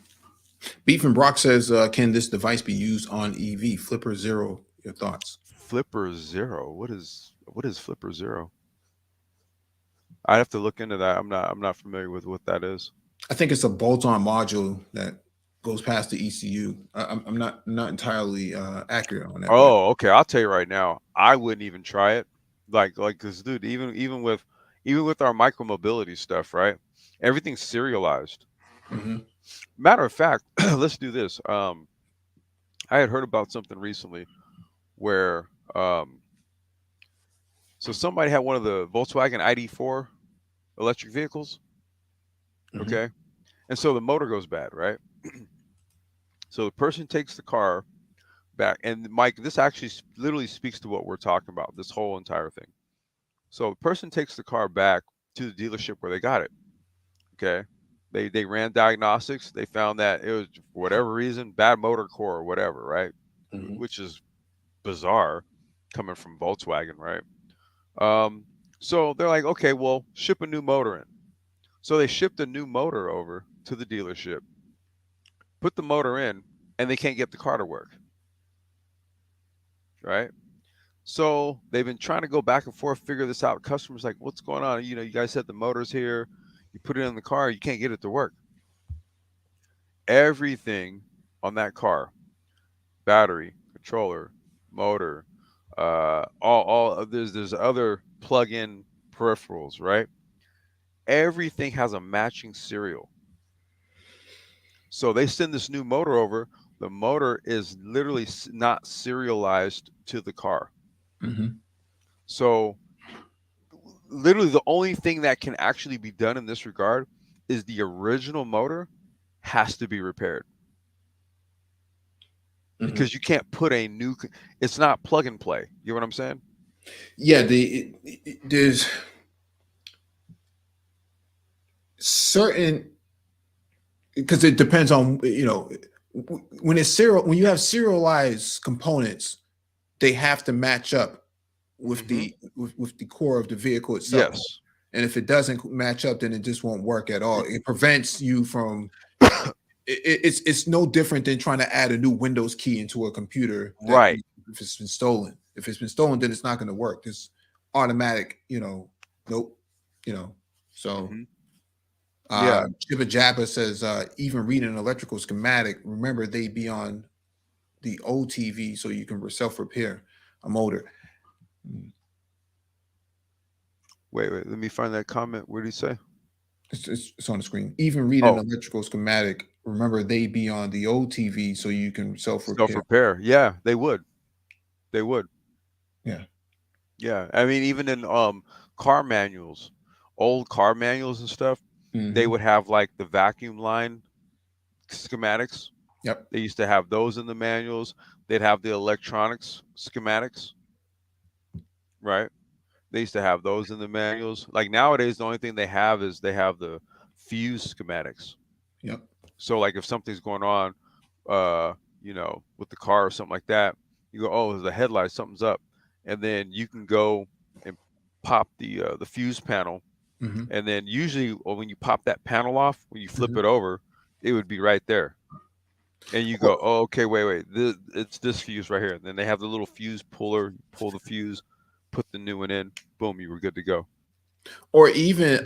Beef and Brock says, can this device be used on EV? Flipper Zero, your thoughts? Flipper Zero. What is Flipper Zero? I have to look into that. I'm not familiar with what that is. I think it's a bolt-on module that goes past the ECU. I'm not entirely accurate on that. Oh, okay. I'll tell you right now, I wouldn't even try it. Because dude, even with our micromobility stuff, right? Everything's serialized. Mm-hmm. Matter of fact, let's do this. I had heard about something recently where so somebody had one of the Volkswagen ID4 electric vehicles. Mm-hmm. Okay. And so the motor goes bad, right? So the person takes the car back, and Mike, this actually literally speaks to what we're talking about, this whole entire thing. So the person takes the car back to the dealership where they got it. Okay. They ran diagnostics. They found that it was, for whatever reason, bad motor core or whatever, right? Mm-hmm. Which is bizarre coming from Volkswagen, right? So they're like, okay, well, ship a new motor in. So they shipped a new motor over to the dealership, put the motor in, and they can't get the car to work. Right? So they've been trying to go back and forth, figure this out. Customers like, what's going on? You know, you guys said the motor's here. You put it in the car, you can't get it to work. Everything on that car, battery, controller, motor, all there's other plug-in peripherals, right? Everything has a matching serial. So they send this new motor over. The motor is literally not serialized to the car. Mm-hmm. So literally the only thing that can actually be done in this regard is the original motor has to be repaired. Mm-hmm. Because you can't put a new, it's not plug and play. You know what I'm saying? Yeah, there's certain, because it depends on, you know, when you have serialized components, they have to match up with the with the core of the vehicle itself. Yes. And if it doesn't match up, then it just won't work at all. It prevents you from it's no different than trying to add a new Windows key into a computer Right. if it's been stolen. If it's been stolen, then it's not going to work. It's automatic, you know, nope, you know. So Yeah. Jibba Jabba says, even reading an electrical schematic, remember they be on the OTV so you can self-repair a motor. Wait, let me find that comment. What did he say? It's on the screen. Even reading an electrical schematic, remember they be on the OTV so you can self-repair. Self-repair. Yeah, they would. They would. Yeah. Yeah. I mean, even in car manuals, old car manuals and stuff, they would have like the vacuum line schematics. Yep. They used to have those in the manuals. They'd have the electronics schematics. Right. They used to have those in the manuals. Like nowadays, the only thing they have is they have the fuse schematics. Yep. So like if something's going on, you know, with the car or something like that, you go, oh, there's a headlight, something's up, and then you can go and pop the fuse panel, and then usually when you pop that panel off, when you flip it over, it would be right there, and you go, oh, okay, wait, it's this fuse right here. And then they have the little fuse puller, pull the fuse, put the new one in, boom, you were good to go. Or even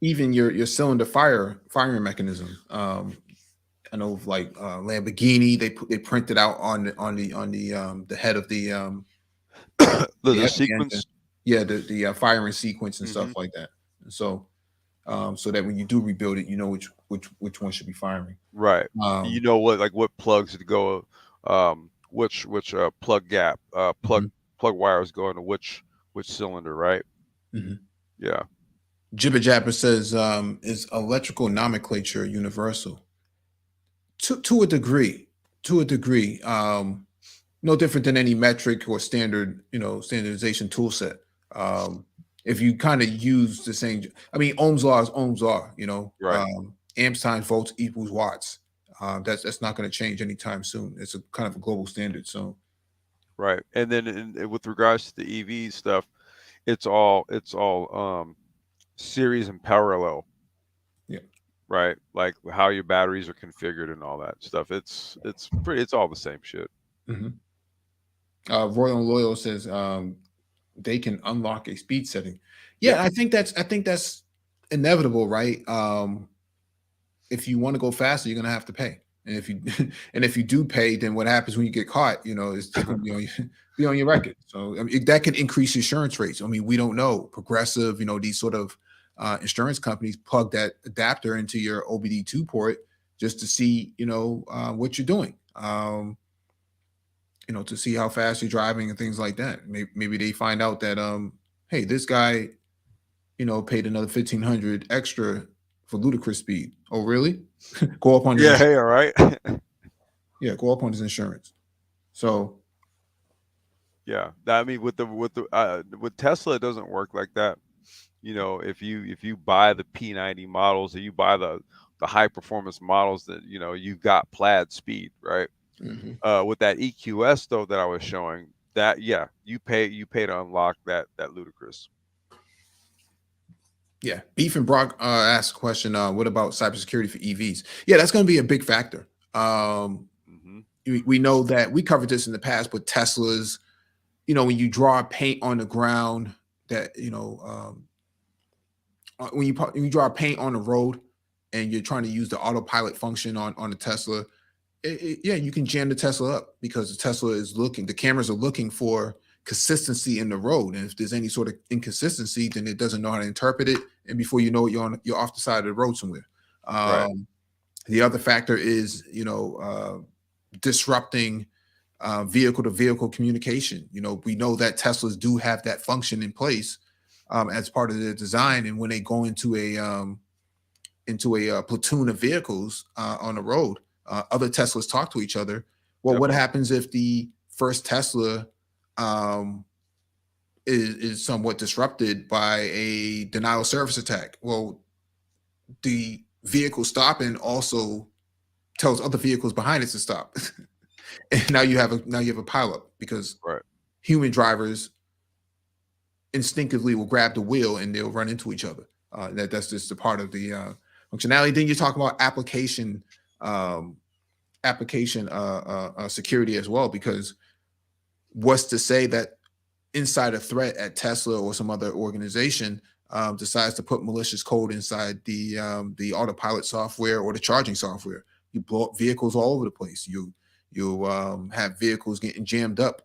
your cylinder firing mechanism. I know, like Lamborghini, they printed out on the head of the sequence. The firing sequence and stuff like that. And so that when you do rebuild it, you know which one should be firing. Right. You know what plugs to go, which plug gap, plug wires go into which cylinder, right? Yeah. Jibba Jabba says, is electrical nomenclature universal? To a degree. No different than any metric or standardization tool set. if you kind of use the same, I mean, Ohm's law is Ohm's law, Right. Amps times volts equals watts. That's not going to change anytime soon. It's a kind of a global standard. So Right. And then with regards to the EV stuff, it's all series and parallel, yeah. right? Like how your batteries are configured and all that stuff. It's all the same shit. hmm Royal and Loyal says they can unlock a speed setting. Yep. Yeah, I think that's inevitable, right? If you want to go faster, you're gonna have to pay. And if you and if you do pay, then what happens when you get caught? It's just gonna be on your record. So I mean, that can increase insurance rates. I mean, we don't know. Progressive, these sort of insurance companies plug that adapter into your OBD2 port just to see, what you're doing. To see how fast you're driving and things like that. Maybe they find out that hey, this guy, paid another 1,500 extra for ludicrous speed. Oh, really? Go up on his Yeah. Hey. All right. yeah, go up on his insurance. So Yeah. I mean, with Tesla, it doesn't work like that. If you buy the P90 models, or you buy the high performance models, that you've got plaid speed, right? With that EQS though that I was showing, that you pay to unlock that ludicrous. yeah, Beef and Brock asked a question. What about cybersecurity for EVs? Yeah, that's going to be a big factor. We know that we covered this in the past, but Teslas, when you draw paint on the ground, that when you draw paint on the road, and you're trying to use the autopilot function on the Tesla, yeah, you can jam the Tesla up because the cameras are looking for consistency in the road, and if there's any sort of inconsistency, then it doesn't know how to interpret it, and before you know it, you're off the side of the road somewhere. Right. The other factor is disrupting vehicle to vehicle communication. We know that Teslas do have that function in place as part of their design, and when they go into a platoon of vehicles on the road, other Teslas talk to each other. Well, Yep. what happens if the first Tesla is somewhat disrupted by a denial of service attack? Well, the vehicle stopping also tells other vehicles behind it to stop. And now you have a pileup because Right. human drivers instinctively will grab the wheel and they'll run into each other. That's just a part of the functionality. Then you talk about application security as well, because what's to say that inside a threat at Tesla or some other organization decides to put malicious code inside the autopilot software or the charging software? You blow up vehicles all over the place. You have vehicles getting jammed up,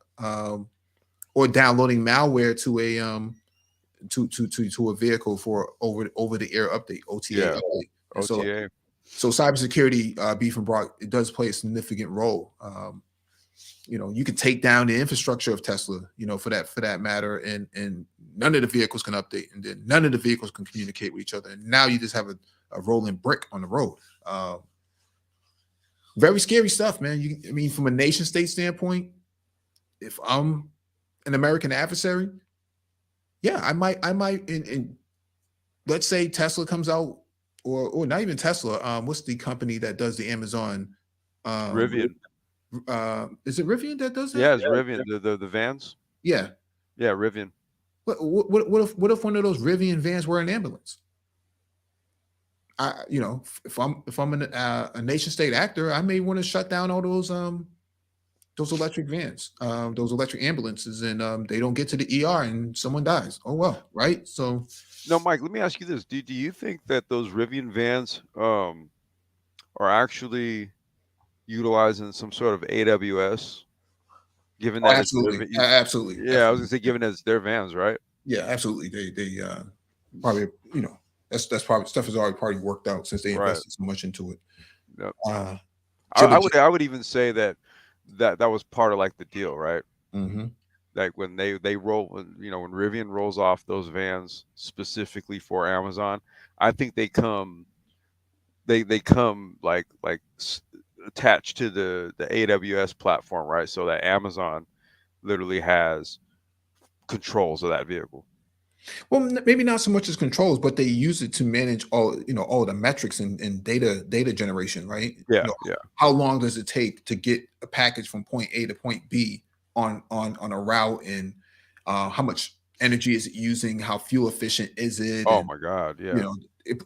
or downloading malware to a vehicle for over the air update, OTA update. And OTA. So cybersecurity, Beef and Brock, it does play a significant role. You can take down the infrastructure of Tesla, for that matter, and none of the vehicles can update, and then none of the vehicles can communicate with each other. And now you just have a rolling brick on the road. Very scary stuff, man. I mean, from a nation state standpoint, if I'm an American adversary, yeah, I might, and let's say Tesla comes out, or not even Tesla. What's the company that does the Amazon? Rivian. Is it Rivian that does that? Yeah, it's Rivian. The vans. Yeah. Yeah, Rivian. What if one of those Rivian vans were an ambulance? If I'm a nation state actor, I may want to shut down all those electric vans, those electric ambulances, and they don't get to the ER and someone dies. Oh well, right? So no, Mike, let me ask you this: Do you think that those Rivian vans are actually utilizing some sort of AWS? Given that absolutely. Yeah, I was gonna say, given that it's their vans, right? Yeah, absolutely. They probably, that's probably stuff is already worked out since they invested so much into it. Yep. I would even say that was part of like the deal, right? Mm-hmm. Like when they roll, when Rivian rolls off those vans specifically for Amazon, I think they come like attached to the AWS platform, right? So that Amazon literally has controls of that vehicle. Well, maybe not so much as controls, but they use it to manage all the metrics and data generation, right? Yeah, yeah. How long does it take to get a package from point A to point B on a route, and how much energy is it using? How fuel efficient is it? Oh And my God, you yeah. know,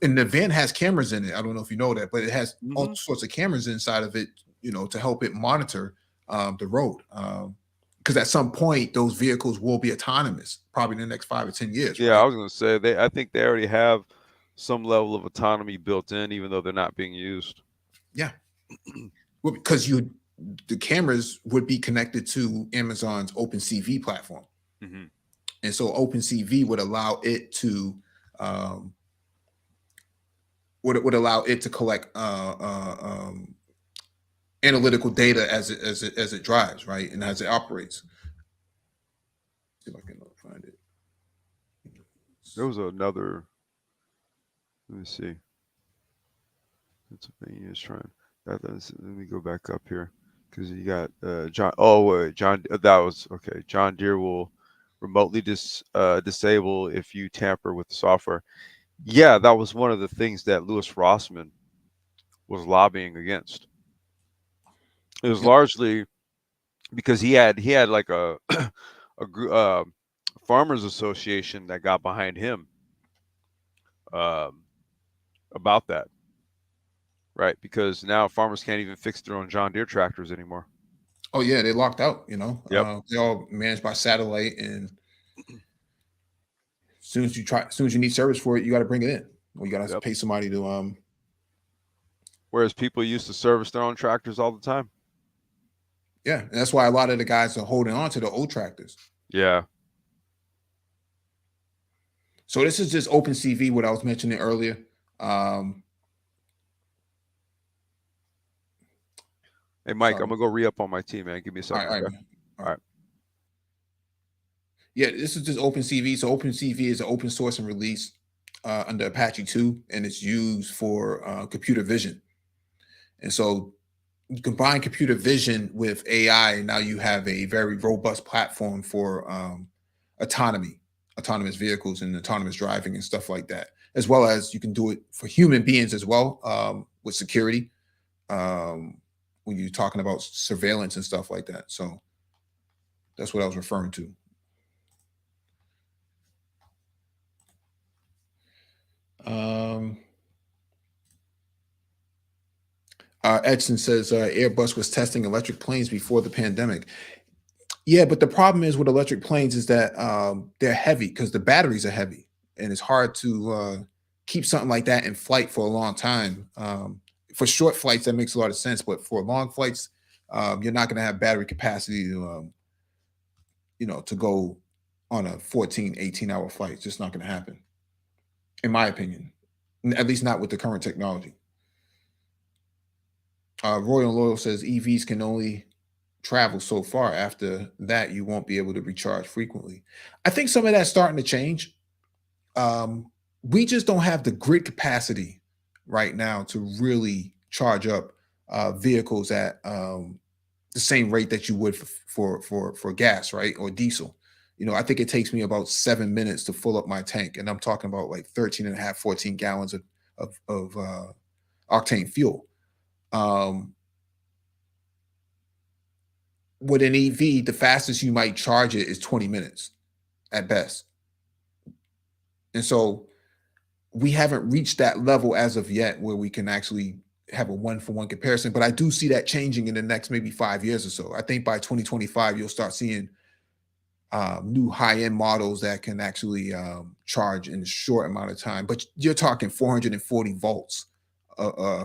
and the van has cameras in it. I don't know if you know that, but it has all Hmm. sorts of cameras inside of it, to help it monitor the road. Because at some point, those vehicles will be autonomous, probably in the next 5 or 10 years, Yeah, I right? was gonna say I think they already have some level of autonomy built in, even though they're not being used. Yeah. Well, because the cameras would be connected to Amazon's OpenCV platform, Hmm. and so OpenCV would allow it to um, would allow it to collect analytical data as it drives, right, and as it operates. See if I can find it. There was another. Let me see. Pennsylvania is trying. Let me go back up here because you got John. Oh wait, John. That was okay. John Deere will remotely disable if you tamper with the software. Yeah, that was one of the things that Louis Rossman was lobbying against. It was Yep. largely because he had like a farmers association that got behind him um, about that, right? Because now farmers can't even fix their own John Deere tractors anymore. Oh yeah, they locked out. Yep. They're all managed by satellite, and as soon as you need service for it, you got to bring it in, or you got to Yep. pay somebody to Whereas people used to service their own tractors all the time. Yeah, and that's why a lot of the guys are holding on to the old tractors. Yeah. So this is just OpenCV, what I was mentioning earlier. Um, Hey, Mike, I'm sorry. gonna go re-up on my team, man. Give me a All right, second, all right, okay? man. All All right. right. Yeah, this is just OpenCV. So OpenCV is an open source and release under Apache 2, and it's used for computer vision. And so you combine computer vision with AI, and now you have a very robust platform for autonomous vehicles and autonomous driving and stuff like that, as well as you can do it for human beings as well, with security, um, when you're talking about surveillance and stuff like that. So that's what I was referring to. Um, Edson says Airbus was testing electric planes before the pandemic. Yeah, but the problem is with electric planes is that they're heavy because the batteries are heavy, and it's hard to keep something like that in flight for a long time. For short flights, that makes a lot of sense, but for long flights, you're not going to have battery capacity to go on a 14, 18-hour flight. It's just not going to happen, in my opinion. At least not with the current technology. Royal Loyal says EVs can only travel so far. After that, you won't be able to recharge frequently. I think some of that's starting to change. We just don't have the grid capacity right now to really charge up vehicles at the same rate that you would for gas, right, or diesel. I think it takes me about 7 minutes to fill up my tank, and I'm talking about like 13 and a half, 14 gallons of octane fuel. Um, with an EV, the fastest you might charge it is 20 minutes at best. And so we haven't reached that level as of yet where we can actually have a one-for-one comparison. But I do see that changing in the next maybe 5 years or so. I think by 2025, you'll start seeing new high-end models that can actually charge in a short amount of time. But you're talking 440 volts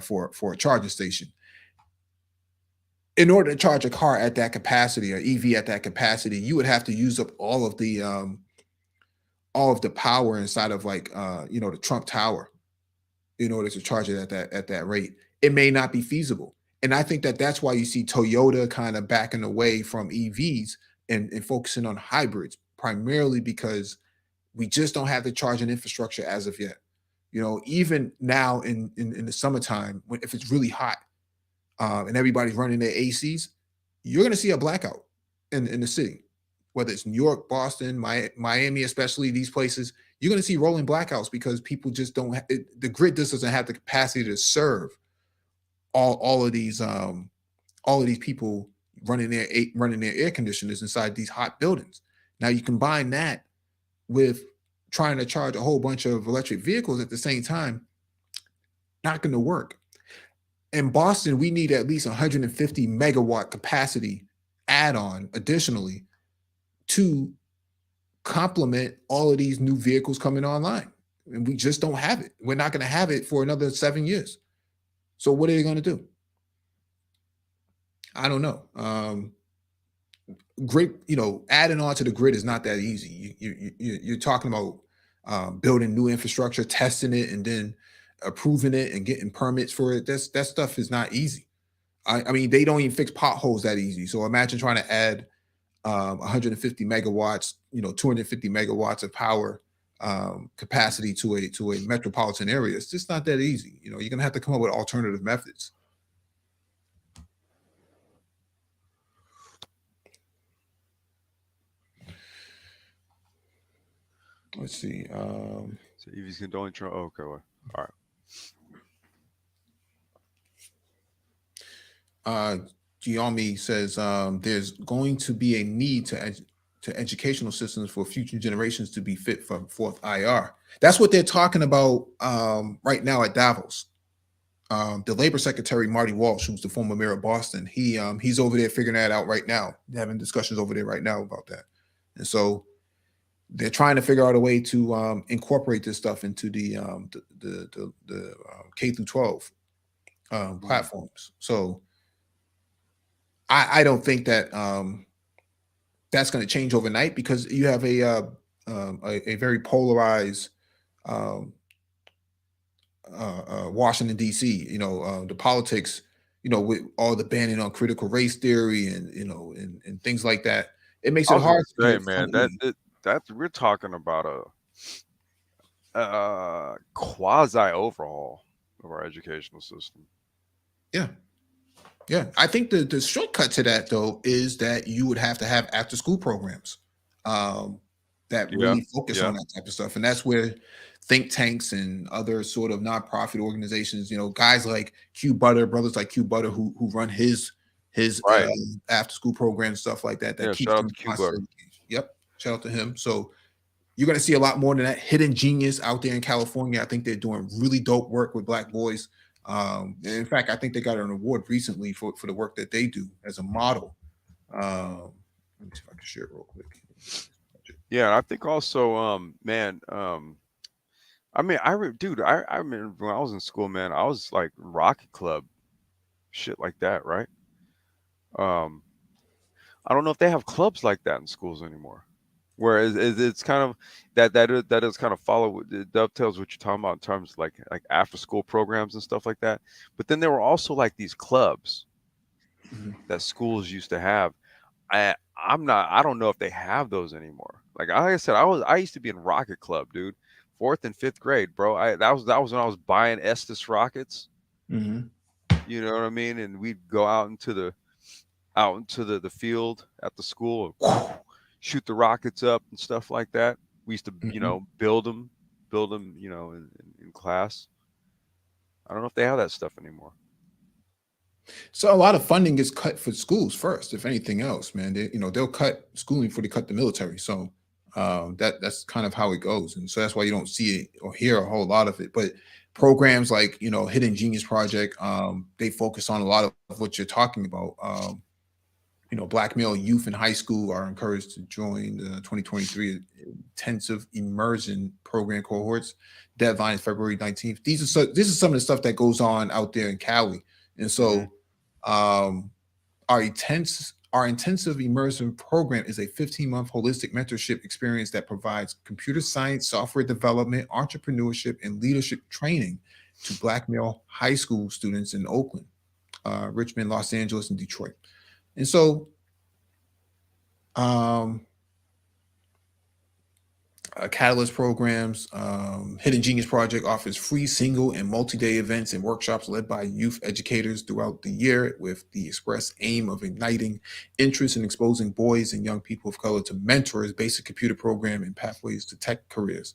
for a charging station. In order to charge a car at that capacity, or EV at that capacity, you would have to use up all of the power inside of like the Trump Tower in order to charge it at that rate. It may not be feasible, and I think that that's why you see Toyota kind of backing away from EVs and focusing on hybrids, primarily because we just don't have the charging infrastructure as of yet. Even now in the summertime, if it's really hot and everybody's running their ACs, you're going to see a blackout in the city, whether it's New York, Boston, Miami, especially these places, you're going to see rolling blackouts because people just don't. The grid just doesn't have the capacity to serve all of these people running their air conditioners inside these hot buildings. Now you combine that with trying to charge a whole bunch of electric vehicles at the same time, not going to work. In Boston, we need at least 150 megawatt capacity add-on additionally to complement all of these new vehicles coming online. And we just don't have it. We're not going to have it for another 7 years. So what are they going to do? I don't know. Grid, adding on to the grid is not that easy. You're talking about building new infrastructure, testing it, and then approving it and getting permits for it. That stuff is not easy. I mean, they don't even fix potholes that easy. So imagine trying to add 150 megawatts, 250 megawatts of power capacity to a metropolitan area. It's just not that easy. You're going to have to come up with alternative methods. Let's see. So EVs can only try. Okay, well, all right. Gianni says there's going to be a need to educational systems for future generations to be fit for fourth IR. That's what they're talking about right now at Davos. The Labor Secretary Marty Walsh, who's the former mayor of Boston, he's over there figuring that out right now, having discussions over there right now about that. And so they're trying to figure out a way to incorporate this stuff into the K through 12 platforms. So I don't think that that's going to change overnight because you have a very polarized Washington D.C. The politics, with all the banning on critical race theory and things like that. It makes it hard to say, man. That we're talking about a quasi overhaul of our educational system. Yeah, I think the shortcut to that though is that you would have to have after school programs that really focus on that type of stuff, and that's where think tanks and other sort of nonprofit organizations, guys like brothers like Q Butter who run his after school program, stuff like that. That keeps them constantly. Yep, shout out to him. So you're going to see a lot more than that. Hidden Genius out there in California, I think they're doing really dope work with Black boys. In fact, I think they got an award recently for the work that they do as a model. Let me see if I can share it real quick. Yeah, I think also, I mean, I remember when I was in school, man, I was like Rocket Club, shit like that, right? I don't know if they have clubs like that in schools anymore. Whereas it's kind of that is kind of it dovetails what you're talking about in terms of like after school programs and stuff like that. But then there were also like these clubs that schools used to have. I don't know if they have those anymore. Like I said, I used to be in Rocket Club, dude. 4th and 5th grade, bro. That was when I was buying Estes rockets. Mm-hmm. You know what I mean? And we'd go out into the field at the school and shoot the rockets up and stuff like that. We used to, build them, in class. I don't know if they have that stuff anymore. So a lot of funding is cut for schools first, if anything else, man. They'll cut schooling before they cut the military. So that's kind of how it goes, and so that's why you don't see it or hear a whole lot of it. But programs like Hidden Genius Project, they focus on a lot of what you're talking about. Black male youth in high school are encouraged to join the 2023 intensive immersion program cohorts. Deadline is February 19th. This is some of the stuff that goes on out there in Cali, and so our intensive immersion program is a 15-month holistic mentorship experience that provides computer science, software development, entrepreneurship, and leadership training to Black male high school students in Oakland, Richmond, Los Angeles, and Detroit. And so Catalyst programs. Hidden Genius Project offers free single and multi-day events and workshops led by youth educators throughout the year with the express aim of igniting interest in exposing boys and young people of color to mentors, basic computer program, and pathways to tech careers.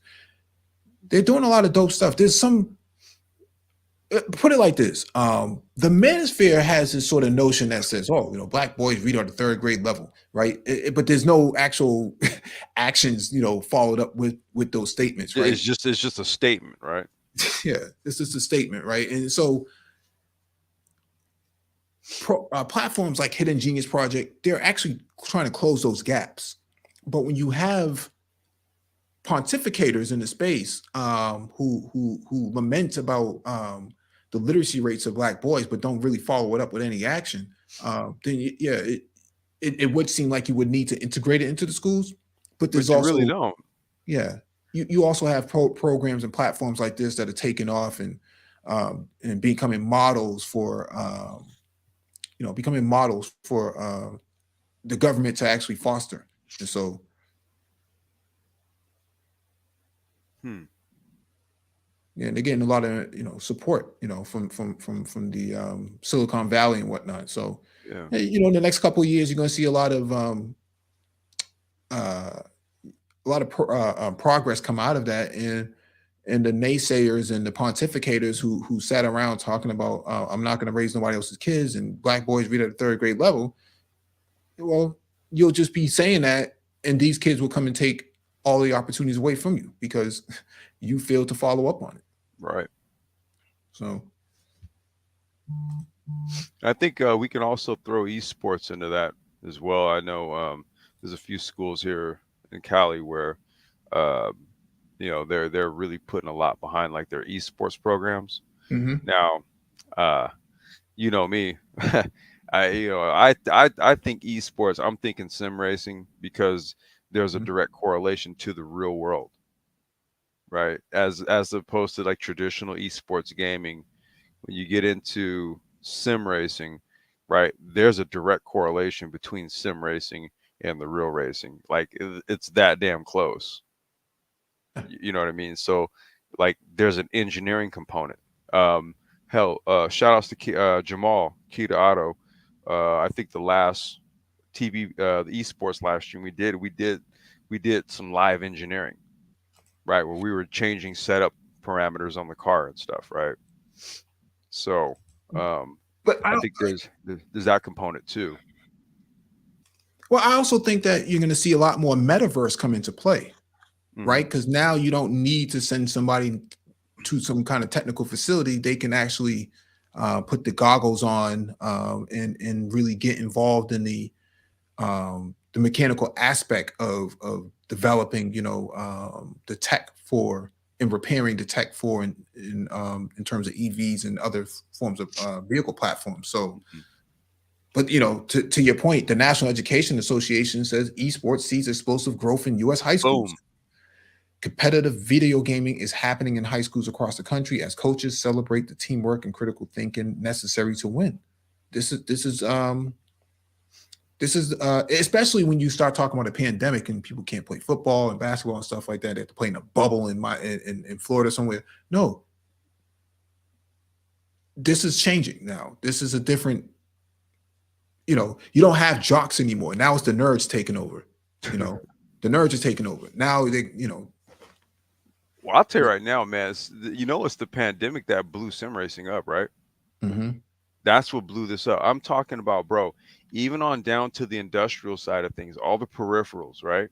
They're doing a lot of dope stuff. There's some, put it like this. The manosphere has this sort of notion that says, oh, black boys read at the third grade level, right? But there's no actual actions, followed up with those statements, right? It's just a statement, right? Yeah, this is a statement, right? And so platforms like Hidden Genius Project, they're actually trying to close those gaps. But when you have pontificators in the space who lament about the literacy rates of black boys, but don't really follow it up with any action, then yeah, it would seem like you would need to integrate it into the schools. But there's you also really don't. Yeah, you also have programs and platforms like this that are taking off and becoming models for the government to actually foster. And so yeah, and they're getting a lot of support, from the Silicon Valley and whatnot. So Yeah. in the next couple of years, you're going to see a lot of progress come out of that, and the naysayers and the pontificators who sat around talking about I'm not going to raise nobody else's kids and black boys read at the third grade level. Well, you'll just be saying that, and these kids will come and take all the opportunities away from you because you failed to follow up on it. Right. So I think we can also throw esports into that as well. I know there's a few schools here in Cali where they're really putting a lot behind like their esports programs. Now, you know me, I think esports. I'm thinking sim racing because there's a direct correlation to the real world, right? As opposed to like traditional esports gaming, when you get into sim racing, right? There's a direct correlation between sim racing and the real racing. Like it's that damn close. You know what I mean? So like there's an engineering component. Hell, shout outs to Jamal Kita Auto. I think the last the esports live stream we did some live engineering, right? Where we were changing setup parameters on the car and stuff, right? So but I think there's that component too. Well, I also think that you're going to see a lot more metaverse come into play, right? Because now you don't need to send somebody to some kind of technical facility. They can actually put the goggles on and really get involved in the mechanical aspect of developing, the tech for and repairing the tech for in terms of EVs and other forms of vehicle platforms. So. But to your point, the National Education Association says esports sees explosive growth in U.S. high schools. Boom. Competitive video gaming is happening in high schools across the country as coaches celebrate the teamwork and critical thinking necessary to win. This is especially when you start talking about a pandemic and people can't play football and basketball and stuff like that. They have to play in a bubble in Florida somewhere. No, this is changing now. This is a different. You don't have jocks anymore. Now it's the nerds taking over. The nerds are taking over. Now Well, I'll tell you right now, man. It's the pandemic that blew sim racing up, right? That's what blew this up. I'm talking about, bro, even on down to the industrial side of things, all the peripherals, right?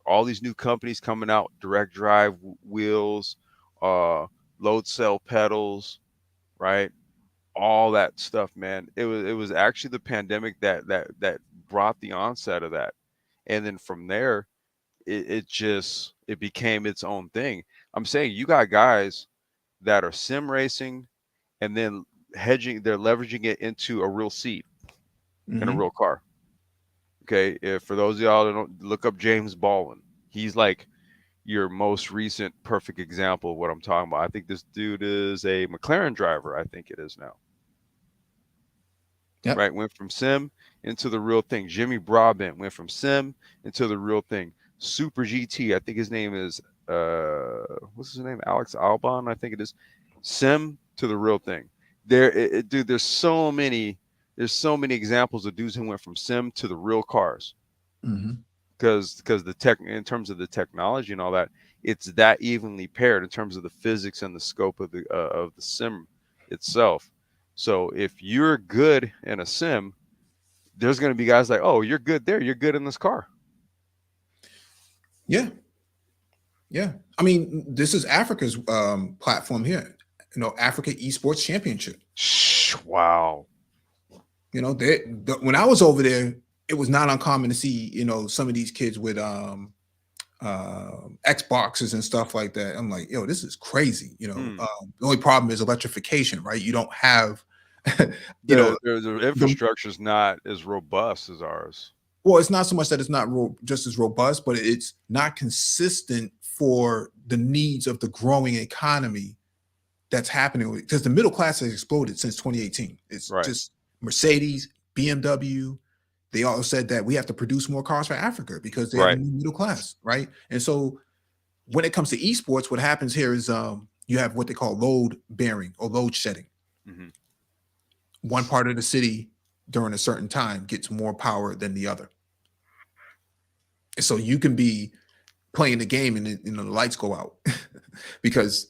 All these new companies coming out, direct drive wheels, load cell pedals, right? All that stuff, man. It was actually the pandemic that brought the onset of that, and then from there, it became its own thing. I'm saying you got guys that are sim racing, and then they're leveraging it into a real seat in a real car. Okay, for those of y'all that don't look up James Baldwin, he's like your most recent perfect example of what I'm talking about. I think this dude is a McLaren driver. I think it is now. Yep. Right, went from sim into the real thing. Jimmy Broadbent went from sim into the real thing. Super GT. I think his name is what's his name? Alex Albon, I think it is. Sim to the real thing. Dude, there's so many examples of dudes who went from sim to the real cars. Mm-hmm. Because the tech, in terms of the technology and all that, it's that evenly paired in terms of the physics and the scope of the sim itself. So if you're good in a sim, there's going to be guys like, oh, you're good there, you're good in this car. Yeah. Yeah. I mean, this is Africa's platform here. Africa Esports Championship. Wow. When I was over there, it was not uncommon to see, some of these kids with Xboxes and stuff like that. I'm like, yo, this is crazy. The only problem is electrification, right? You don't have, the infrastructure is not as robust as ours. Well, it's not so much that it's not just as robust, but it's not consistent for the needs of the growing economy that's happening, because the middle class has exploded since 2018. It's just Mercedes, BMW. They all said that we have to produce more cars for Africa because they have a new middle class, right? And so when it comes to esports, what happens here is you have what they call load bearing or load shedding. Mm-hmm. One part of the city during a certain time gets more power than the other. And so you can be playing the game and the lights go out because,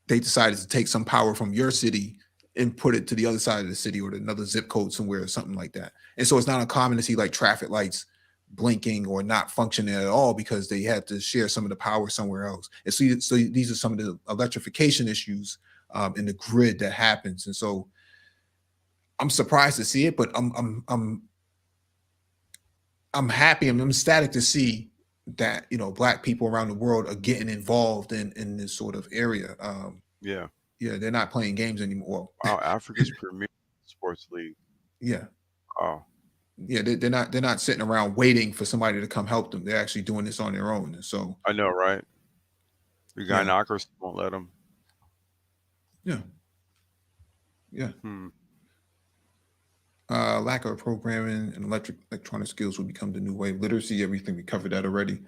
they decided to take some power from your city and put it to the other side of the city or to another zip code somewhere or something like that. And so it's not uncommon to see like traffic lights blinking or not functioning at all because they had to share some of the power somewhere else. And so these are some of the electrification issues in the grid that happens. And so I'm surprised to see it, but I'm happy. I'm ecstatic to see that Black people around the world are getting involved in this sort of area. They're not playing games anymore. Wow, Africa's premier sports league. Yeah. Oh. Yeah, they're not sitting around waiting for somebody to come help them. They're actually doing this on their own. And so I know, right? The guy knockers won't let them. Yeah. Lack of programming and electronic skills will become the new way. Literacy, everything, we covered that already.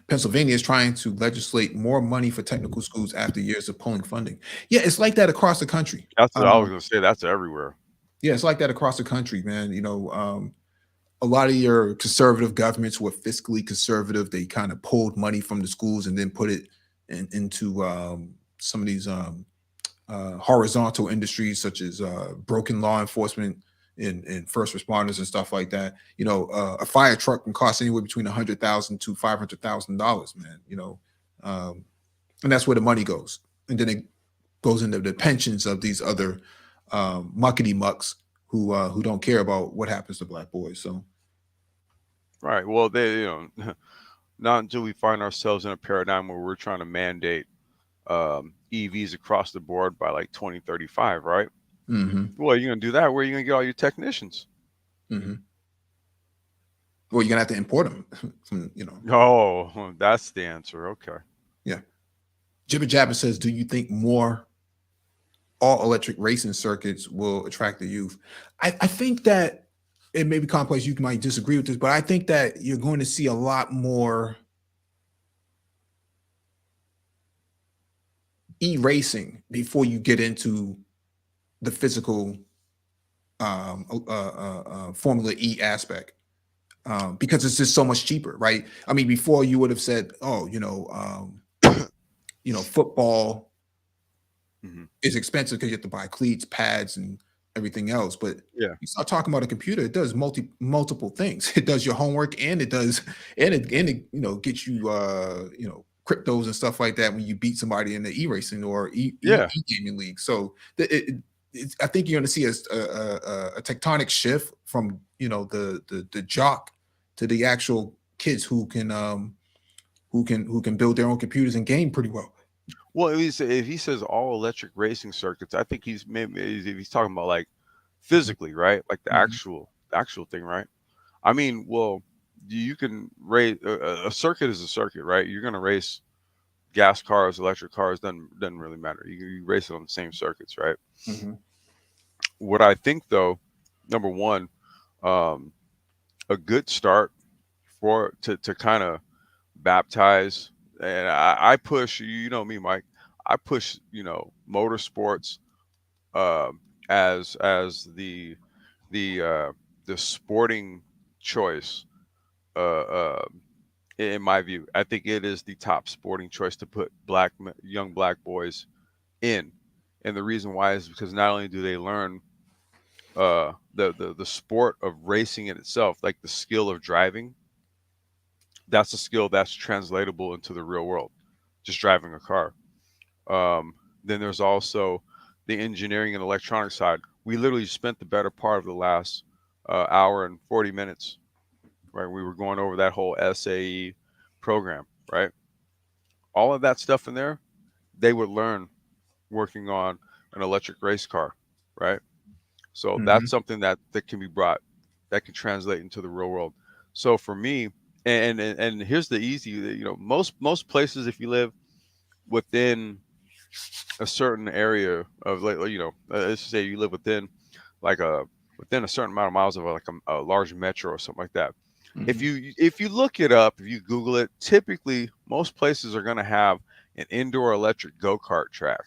Pennsylvania is trying to legislate more money for technical schools after years of pulling funding. Yeah, it's like that across the country. That's what I was going to say. That's everywhere. Yeah, it's like that across the country, man. A lot of your conservative governments were fiscally conservative. They kind of pulled money from the schools and then put it into some of these horizontal industries such as broken law enforcement and first responders and stuff like that. A fire truck can cost anywhere between $100,000 to $500,000, man. And that's where the money goes, and then it goes into the pensions of these other muckety mucks who don't care about what happens to Black boys. So, right. Well, they not until we find ourselves in a paradigm where we're trying to mandate EVs across the board by like 2035, right? Mm-hmm. Well, you're gonna do that. Where are you gonna get all your technicians? Mm-hmm. Well, you're gonna have to import them from, Oh, that's the answer. Okay. Yeah. Jibber Jabber says, do you think more all electric racing circuits will attract the youth? I think that it may be complex. You might disagree with this, but I think that you're going to see a lot more e-racing before you get into the physical Formula E aspect, because it's just so much cheaper, right? I mean, before you would have said, oh, football is expensive because you have to buy cleats, pads, and everything else. But you start talking about a computer, it does multiple things. It does your homework, and it does, and it gets you cryptos and stuff like that when you beat somebody in the e-racing or e-gaming league. So I think you're going to see a tectonic shift from the jock to the actual kids who can build their own computers and game pretty well. Well, if he says all electric racing circuits, I think he's talking about like physically, right? Like the actual thing, right? I mean, well, you can race a circuit is a circuit, right? You're going to race gas cars, electric cars, doesn't really matter. You race it on the same circuits, right? Mm-hmm. What I think, though, number one, a good start to kind of baptize. And I push, you know me, Mike. I push, motorsports uh, as the uh, the sporting choice. In my view, I think it is the top sporting choice to put young black boys in, and the reason why is because not only do they learn the sport of racing in itself, like the skill of driving, that's a skill that's translatable into the real world, just driving a car. Um, then there's also the engineering and electronic side. We literally spent the better part of the last hour and 40 minutes, right? We were going over that whole SAE program, right? All of that stuff in there, they would learn working on an electric race car, right? So Hmm. that's something that can be brought, that can translate into the real world. So for me, and here's the easy, most places, if you live within a certain area of, like, let's say you live like a within a certain amount of miles of like a large metro or something like that. If Hmm. you look it up, if you Google it, typically most places are going to have an indoor electric go-kart track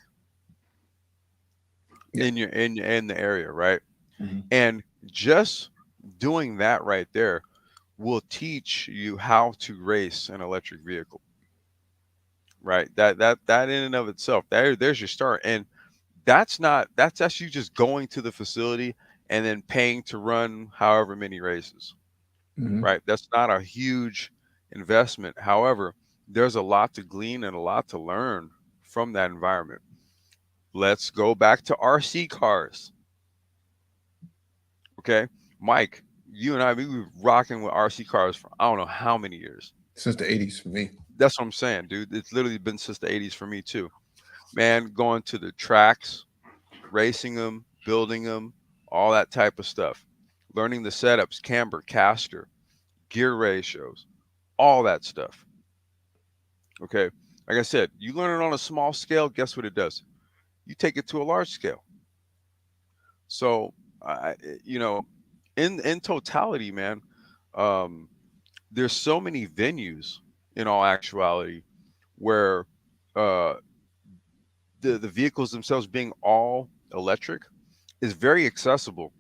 Yeah. in the area, right? Hmm. And just doing that right there will teach you how to race an electric vehicle, right? That in and of itself, there's your start. And that's you just going to the facility and then paying to run however many races, Hmm. right? That's not a huge investment. However, there's a lot to glean and a lot to learn from that environment. Let's go back to RC cars. Okay, Mike, you and I, we were rocking with RC cars for I don't know how many years. Since the 80s for me. That's what I'm saying, dude. It's literally been since the 80s for me too. Man, going to the tracks, racing them, building them, all that type of stuff. Learning the setups, camber, caster, gear ratios, all that stuff. Okay. Like I said, you learn it on a small scale, guess what it does? You take it to a large scale. So, you know, in totality, man, um, there's so many venues in all actuality where uh, the vehicles themselves being all electric is very accessible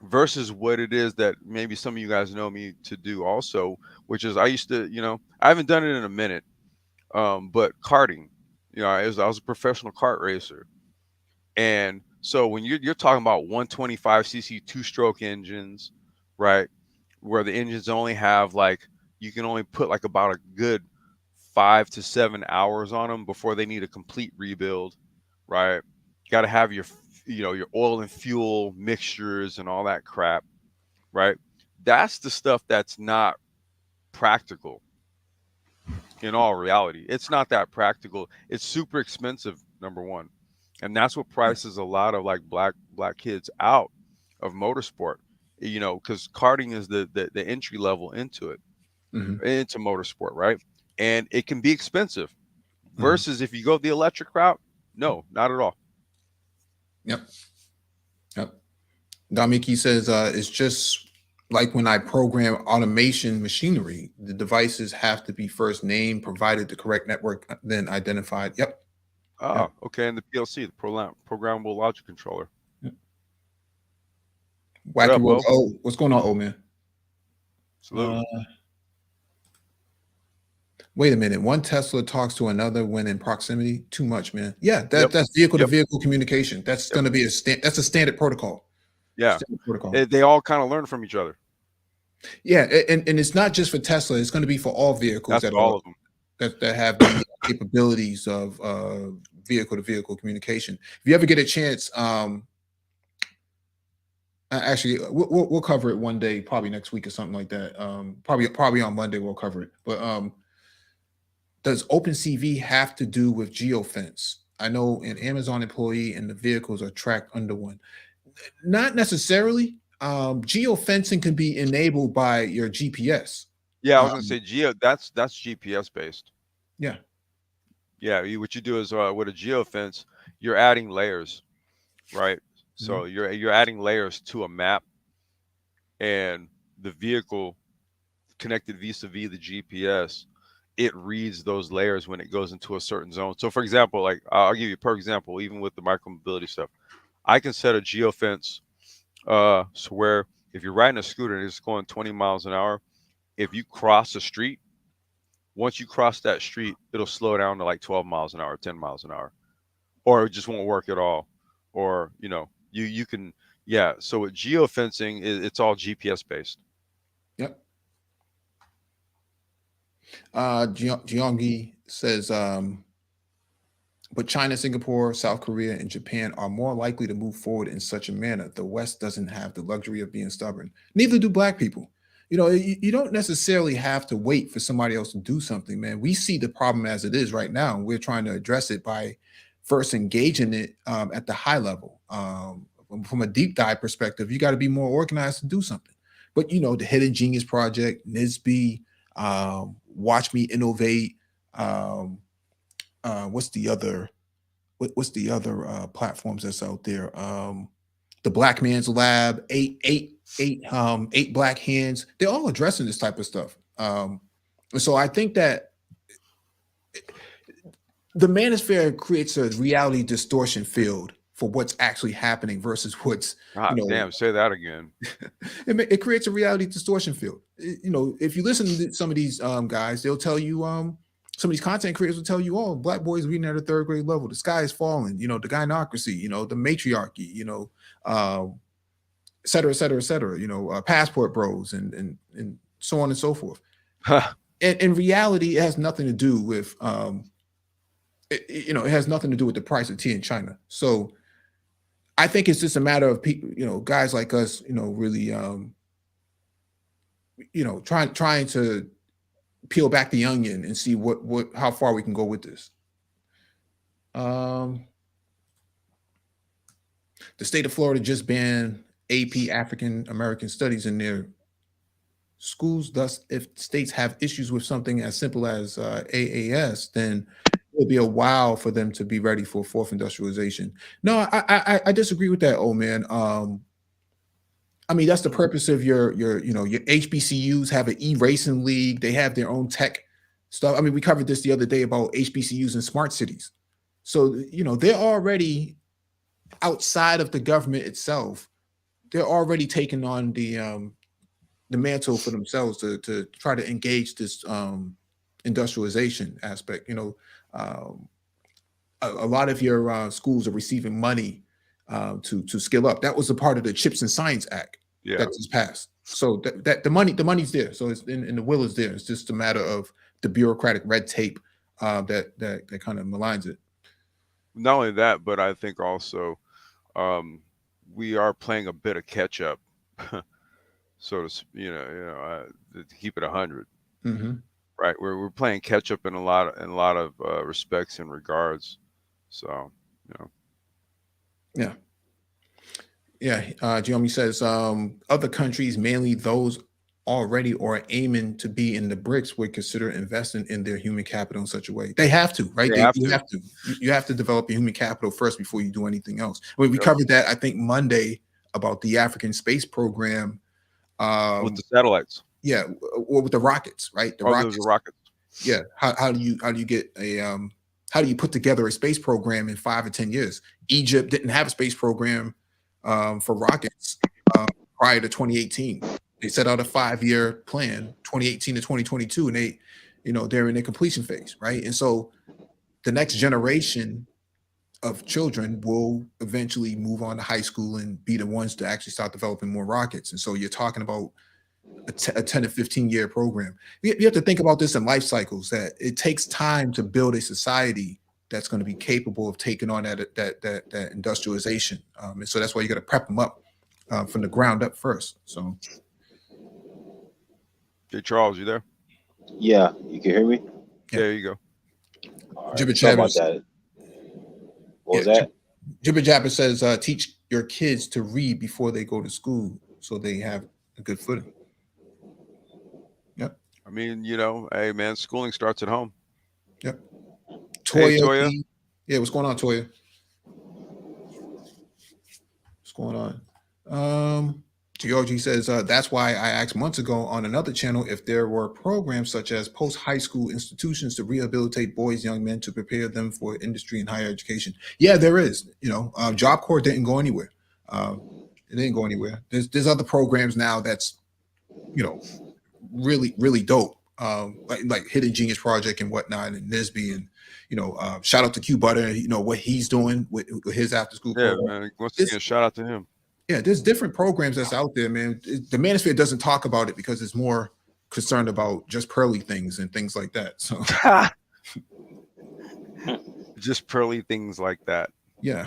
versus what it is that maybe some of you guys know me to do also, which is I used to, I haven't done it in a minute, but karting, I was a professional kart racer. And so when you're talking about 125cc two-stroke engines, right, where the engines only have like, you can only put like about a good 5 to 7 hours on them before they need a complete rebuild, right? Got to have your oil and fuel mixtures and all that crap, right? That's the stuff that's not practical in all reality. It's not that practical. It's super expensive, number one. And that's what prices a lot of like black kids out of motorsport, because karting is the entry level into it, Hmm. into motorsport, right? And it can be expensive Hmm. versus if you go the electric route, no, not at all. Yep. Yep. Damiki says it's just like when I program automation machinery, the devices have to be first named, provided the correct network, then identified. Yep. Yep. Ah, okay. And the PLC, the programmable logic controller. Yep. What Wacky up, World. Bo? Oh, what's going on, old man? Salute. Uh, Wait a minute. One Tesla talks to another when in proximity. Too much, man. Yeah, Yep. that's vehicle to Yep. vehicle communication. That's Yep. going to be that's a standard protocol. Yeah. Standard protocol. They all kind of learn from each other. Yeah, and it's not just for Tesla. It's going to be for all vehicles That's that all are of them. that have the capabilities of vehicle to vehicle communication. If you ever get a chance, actually, we'll cover it one day, probably next week or something like that. Probably on Monday we'll cover it. But does OpenCV have to do with geofence? I know an Amazon employee and the vehicles are tracked under one. Not necessarily. Geofencing can be enabled by your GPS. Yeah, I was gonna Um, say that's GPS based. yeah. Yeah, what you do is with a geofence, you're adding layers, right? So Mhm. you're adding layers to a map, and the vehicle connected vis-a-vis the GPS, it reads those layers when it goes into a certain zone. So, for example, like I'll give you a perfect example, even with the micromobility stuff. I can set a geofence so where if you're riding a scooter and it's going 20 miles an hour, if you cross the street, once you cross that street, it'll slow down to like 12 miles an hour, 10 miles an hour, or it just won't work at all. Or, you can, yeah. So with geofencing, it's all GPS based. Yep. Gyeonggi says, but China, Singapore, South Korea, and Japan are more likely to move forward in such a manner. The West doesn't have the luxury of being stubborn. Neither do Black people. You don't necessarily have to wait for somebody else to do something, man. We see the problem as it is right now, and we're trying to address it by first engaging it at the high level. From a deep dive perspective, you got to be more organized to do something. But the Hidden Genius Project, NISB, Watch Me Innovate. What's the other platforms that's out there? The Black Man's Lab, eight Black Hands. They're all addressing this type of stuff. And so I think that the manosphere creates a reality distortion field for what's actually happening versus what's damn, say that again. It creates a reality distortion field. If you listen to some of these guys, they'll tell you some of these content creators will tell you, oh, Black boys reading at a third grade level, the sky is falling, the gynocracy, the matriarchy, et cetera, et cetera, et cetera, passport bros and so on and so forth. And in reality, it has nothing to do with it has nothing to do with the price of tea in China. So I think it's just a matter of people, guys like us, really trying to peel back the onion and see how far we can go with this. The state of Florida just banned AP African American Studies in their schools. Thus, if states have issues with something as simple as AAS, then it'll be a while for them to be ready for fourth industrialization. No, I disagree with that, old man. I mean, that's the purpose of your HBCUs have an e-racing league. They have their own tech stuff. I mean, we covered this the other day about HBCUs and smart cities. So, they're already outside of the government itself. They're already taking on the mantle for themselves to try to engage this industrialization aspect. A lot of your schools are receiving money to skill up. That was a part of the Chips and Science Act that just passed. So that the money's there. So it's in the will is there. It's just a matter of the bureaucratic red tape that kind of maligns it. Not only that, but I think also we are playing a bit of catch up, so to keep it 100. Mm-hmm. Right, we're playing catch up in a lot of respects and regards. So, Jeremy says other countries, mainly those already or aiming to be in the BRICS, would consider investing in their human capital in such a way. They have to, right? You have to develop your human capital first before you do anything else. I mean, we covered that, I think, Monday about the African space program with the satellites. Yeah, or with the rockets, right? The rockets. Yeah. How do you get how do you put together a space program in 5 or 10 years? Egypt didn't have a space program for rockets prior to 2018. They set out a 5-year plan, 2018 to 2022, and they're in their completion phase, right? And so the next generation of children will eventually move on to high school and be the ones to actually start developing more rockets. And so you're talking about a 10 to 15-year program. You have to think about this in life cycles, that it takes time to build a society that's going to be capable of taking on that industrialization. And so that's why you got to prep them up from the ground up first. So, hey, Charles, you there? Yeah, you can hear me? Yeah, there you go. Right. Sorry about that. What was that? Jibber Jabber says, teach your kids to read before they go to school so they have a good footing. Yep. I mean, hey, man, schooling starts at home. Yep. Toya. Hey, Toya. Yeah, what's going on, Toya? What's going on? Georgie says, that's why I asked months ago on another channel if there were programs such as post-high school institutions to rehabilitate boys, young men to prepare them for industry and higher education. Yeah, there is. Job Corps didn't go anywhere. It didn't go anywhere. There's other programs now that's, really, really dope. Like Hidden Genius Project and whatnot, and Nisby, and shout out to Q Butter, what he's doing with his after school program. Man. Once again, shout out to him. Yeah, there's different programs that's out there, man. The Manosphere doesn't talk about it because it's more concerned about just pearly things and things like that. So just pearly things like that. Yeah.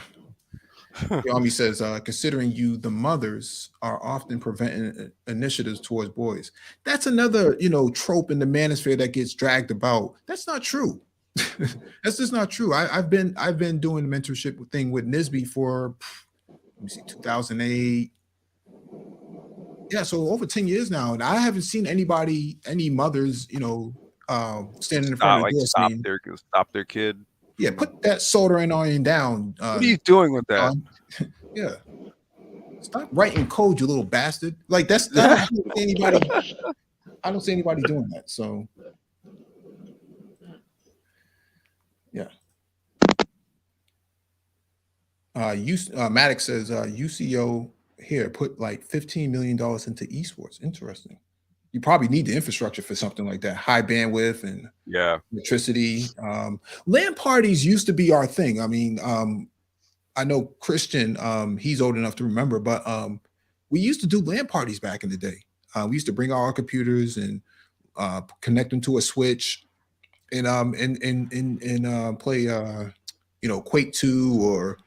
The Army says, considering the mothers are often preventing initiatives towards boys. That's another, trope in the Manosphere that gets dragged about. That's not true. That's just not true. I've been doing the mentorship thing with Nisby for 2008. Yeah, so over 10 years now, and I haven't seen any mothers, standing in front of the door stop their kid. Yeah, put that soldering iron down. What are you doing with that? Yeah, stop writing code, you little bastard. Like I don't see anybody doing that. So yeah. Maddox says UCO here put like $15 million into esports. Interesting. You probably need the infrastructure for something like that, high bandwidth and electricity. LAN parties used to be our thing. I mean, I know Christian, he's old enough to remember, but we used to do LAN parties back in the day. We used to bring our computers and connect them to a switch and play Quake 2 or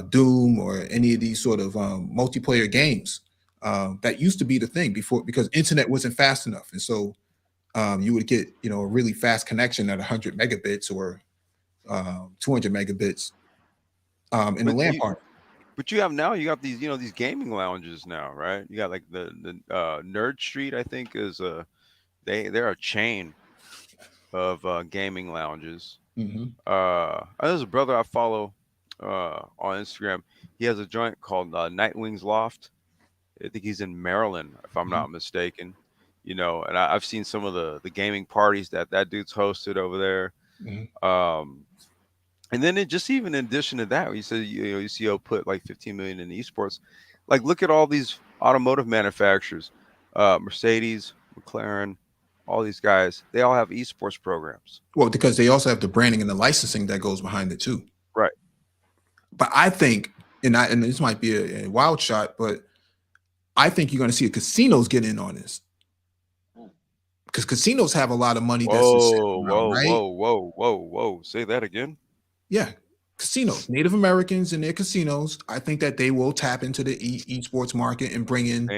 Doom or any of these sort of multiplayer games. That used to be the thing before, because internet wasn't fast enough, and so you would get a really fast connection at 100 megabits or 200 megabits in the LAN party. But you got these these gaming lounges now, right? You got like the Nerd Street, I think, is they're a chain of gaming lounges. There's a brother I follow on Instagram. He has a joint called Nightwing's Loft. I think he's in Maryland, if I'm not mistaken. And I've seen some of the gaming parties that dude's hosted over there. And then even in addition to that, you said UCO put like 15 million in esports. Like, look at all these automotive manufacturers, Mercedes, McLaren, all these guys. They all have esports programs. Well, because they also have the branding and the licensing that goes behind it too. Right. But I think, and this might be a wild shot, but I think you're going to see casinos get in on this, because casinos have a lot of money. Whoa! Say that again. Yeah, casinos, Native Americans and their casinos. I think that they will tap into the esports market and bring in.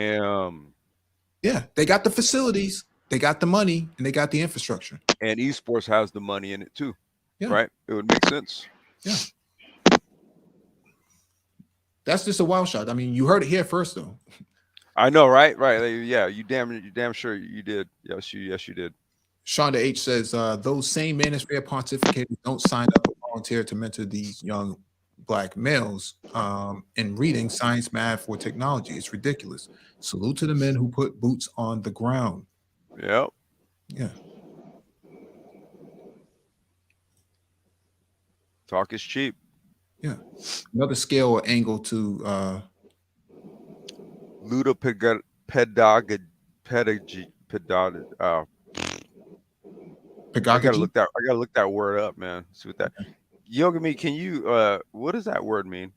Yeah, they got the facilities, they got the money, and they got the infrastructure. And esports has the money in it too. Yeah. Right. It would make sense. Yeah. That's just a wild shot. I mean, you heard it here first, though. I know, right? Yeah, you damn sure you did. Yes, you did. Shonda H says those same Manosphere pontificators don't sign up or volunteer to mentor these young Black males in reading science, math, or technology. It's ridiculous. Salute to the men who put boots on the ground. Yep. Yeah. Talk is cheap. Yeah. Another scale or angle to ludopedagogy. I gotta look that word up, man. See what that. Yogami, can you? What does that word mean?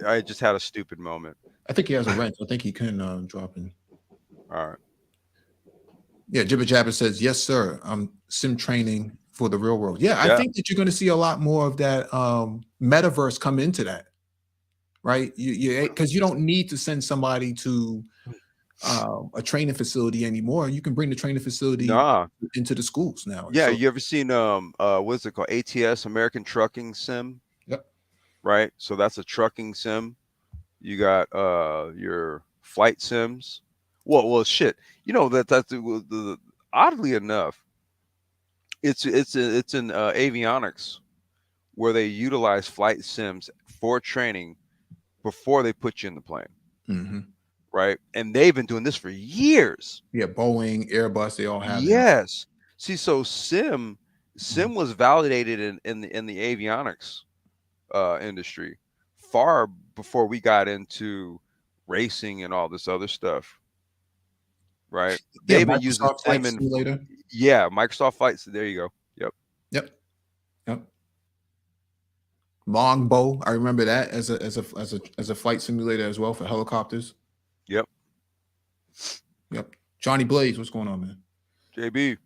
I just had a stupid moment. I think he has a wrench. I think he can drop in. All right. Yeah, Jibber Jabber says, yes, sir. I'm sim training for the real world. Yeah, I think that you're going to see a lot more of that metaverse come into that, right? Because you don't need to send somebody to a training facility anymore. You can bring the training facility into the schools now. Yeah, you ever seen what's it called? ATS, American Trucking Sim? Yep. Right. So that's a trucking sim. You got your flight sims. Well, shit. That's oddly enough, it's in avionics, where they utilize flight sims for training before they put you in the plane. right? And they've been doing this for years. Yeah, Boeing, Airbus, they all have them. Yes. See, so sim was validated in the avionics industry far before we got into racing and all this other stuff, right? Yeah, They've been using Microsoft Flight sim and Simulator. yeah, Microsoft Flights. There you go. Yep. Yep. Yep. Longbow, I remember that as a flight simulator as well for helicopters. Yep. Yep. Johnny Blaze, what's going on, man? JB.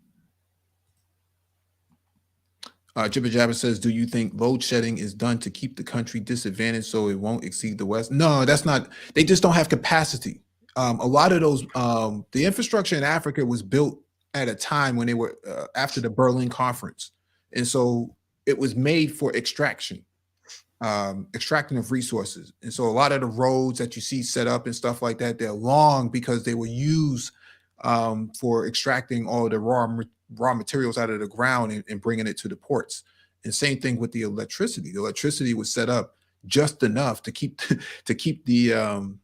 Jibber Jabber says, do you think load shedding is done to keep the country disadvantaged so it won't exceed the West? No, that's not. They just don't have capacity. A lot of those, the infrastructure in Africa was built at a time when they were after the Berlin Conference. And so it was made for extraction of resources. And so a lot of the roads that you see set up and stuff like that, they're long because they were used for extracting all the raw materials out of the ground and bringing it to the ports. And same thing with the electricity. The electricity was set up just enough to keep the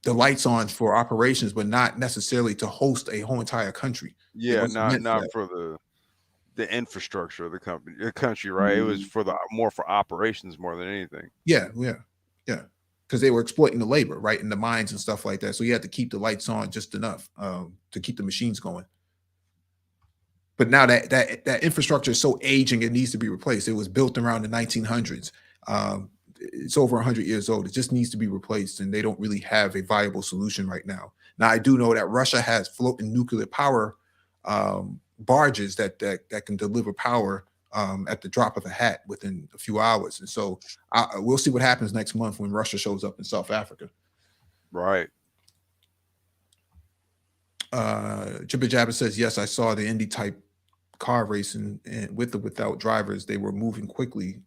the lights on for operations, but not necessarily to host a whole entire country. Yeah, not for the infrastructure of the country, right? It was for more for operations more than anything. Yeah. Because they were exploiting the labor, right, in the mines and stuff like that. So you had to keep the lights on just enough to keep the machines going. But now that infrastructure is so aging, it needs to be replaced. It was built around the 1900s. It's over 100 years old. It just needs to be replaced, and they don't really have a viable solution right now. Now, I do know that Russia has floating nuclear power barges that can deliver power at the drop of a hat within a few hours. And so we'll see what happens next month when Russia shows up in South Africa. Right. Jibber Jabber says, yes, I saw the Indy type car racing and with or without drivers. They were moving quickly.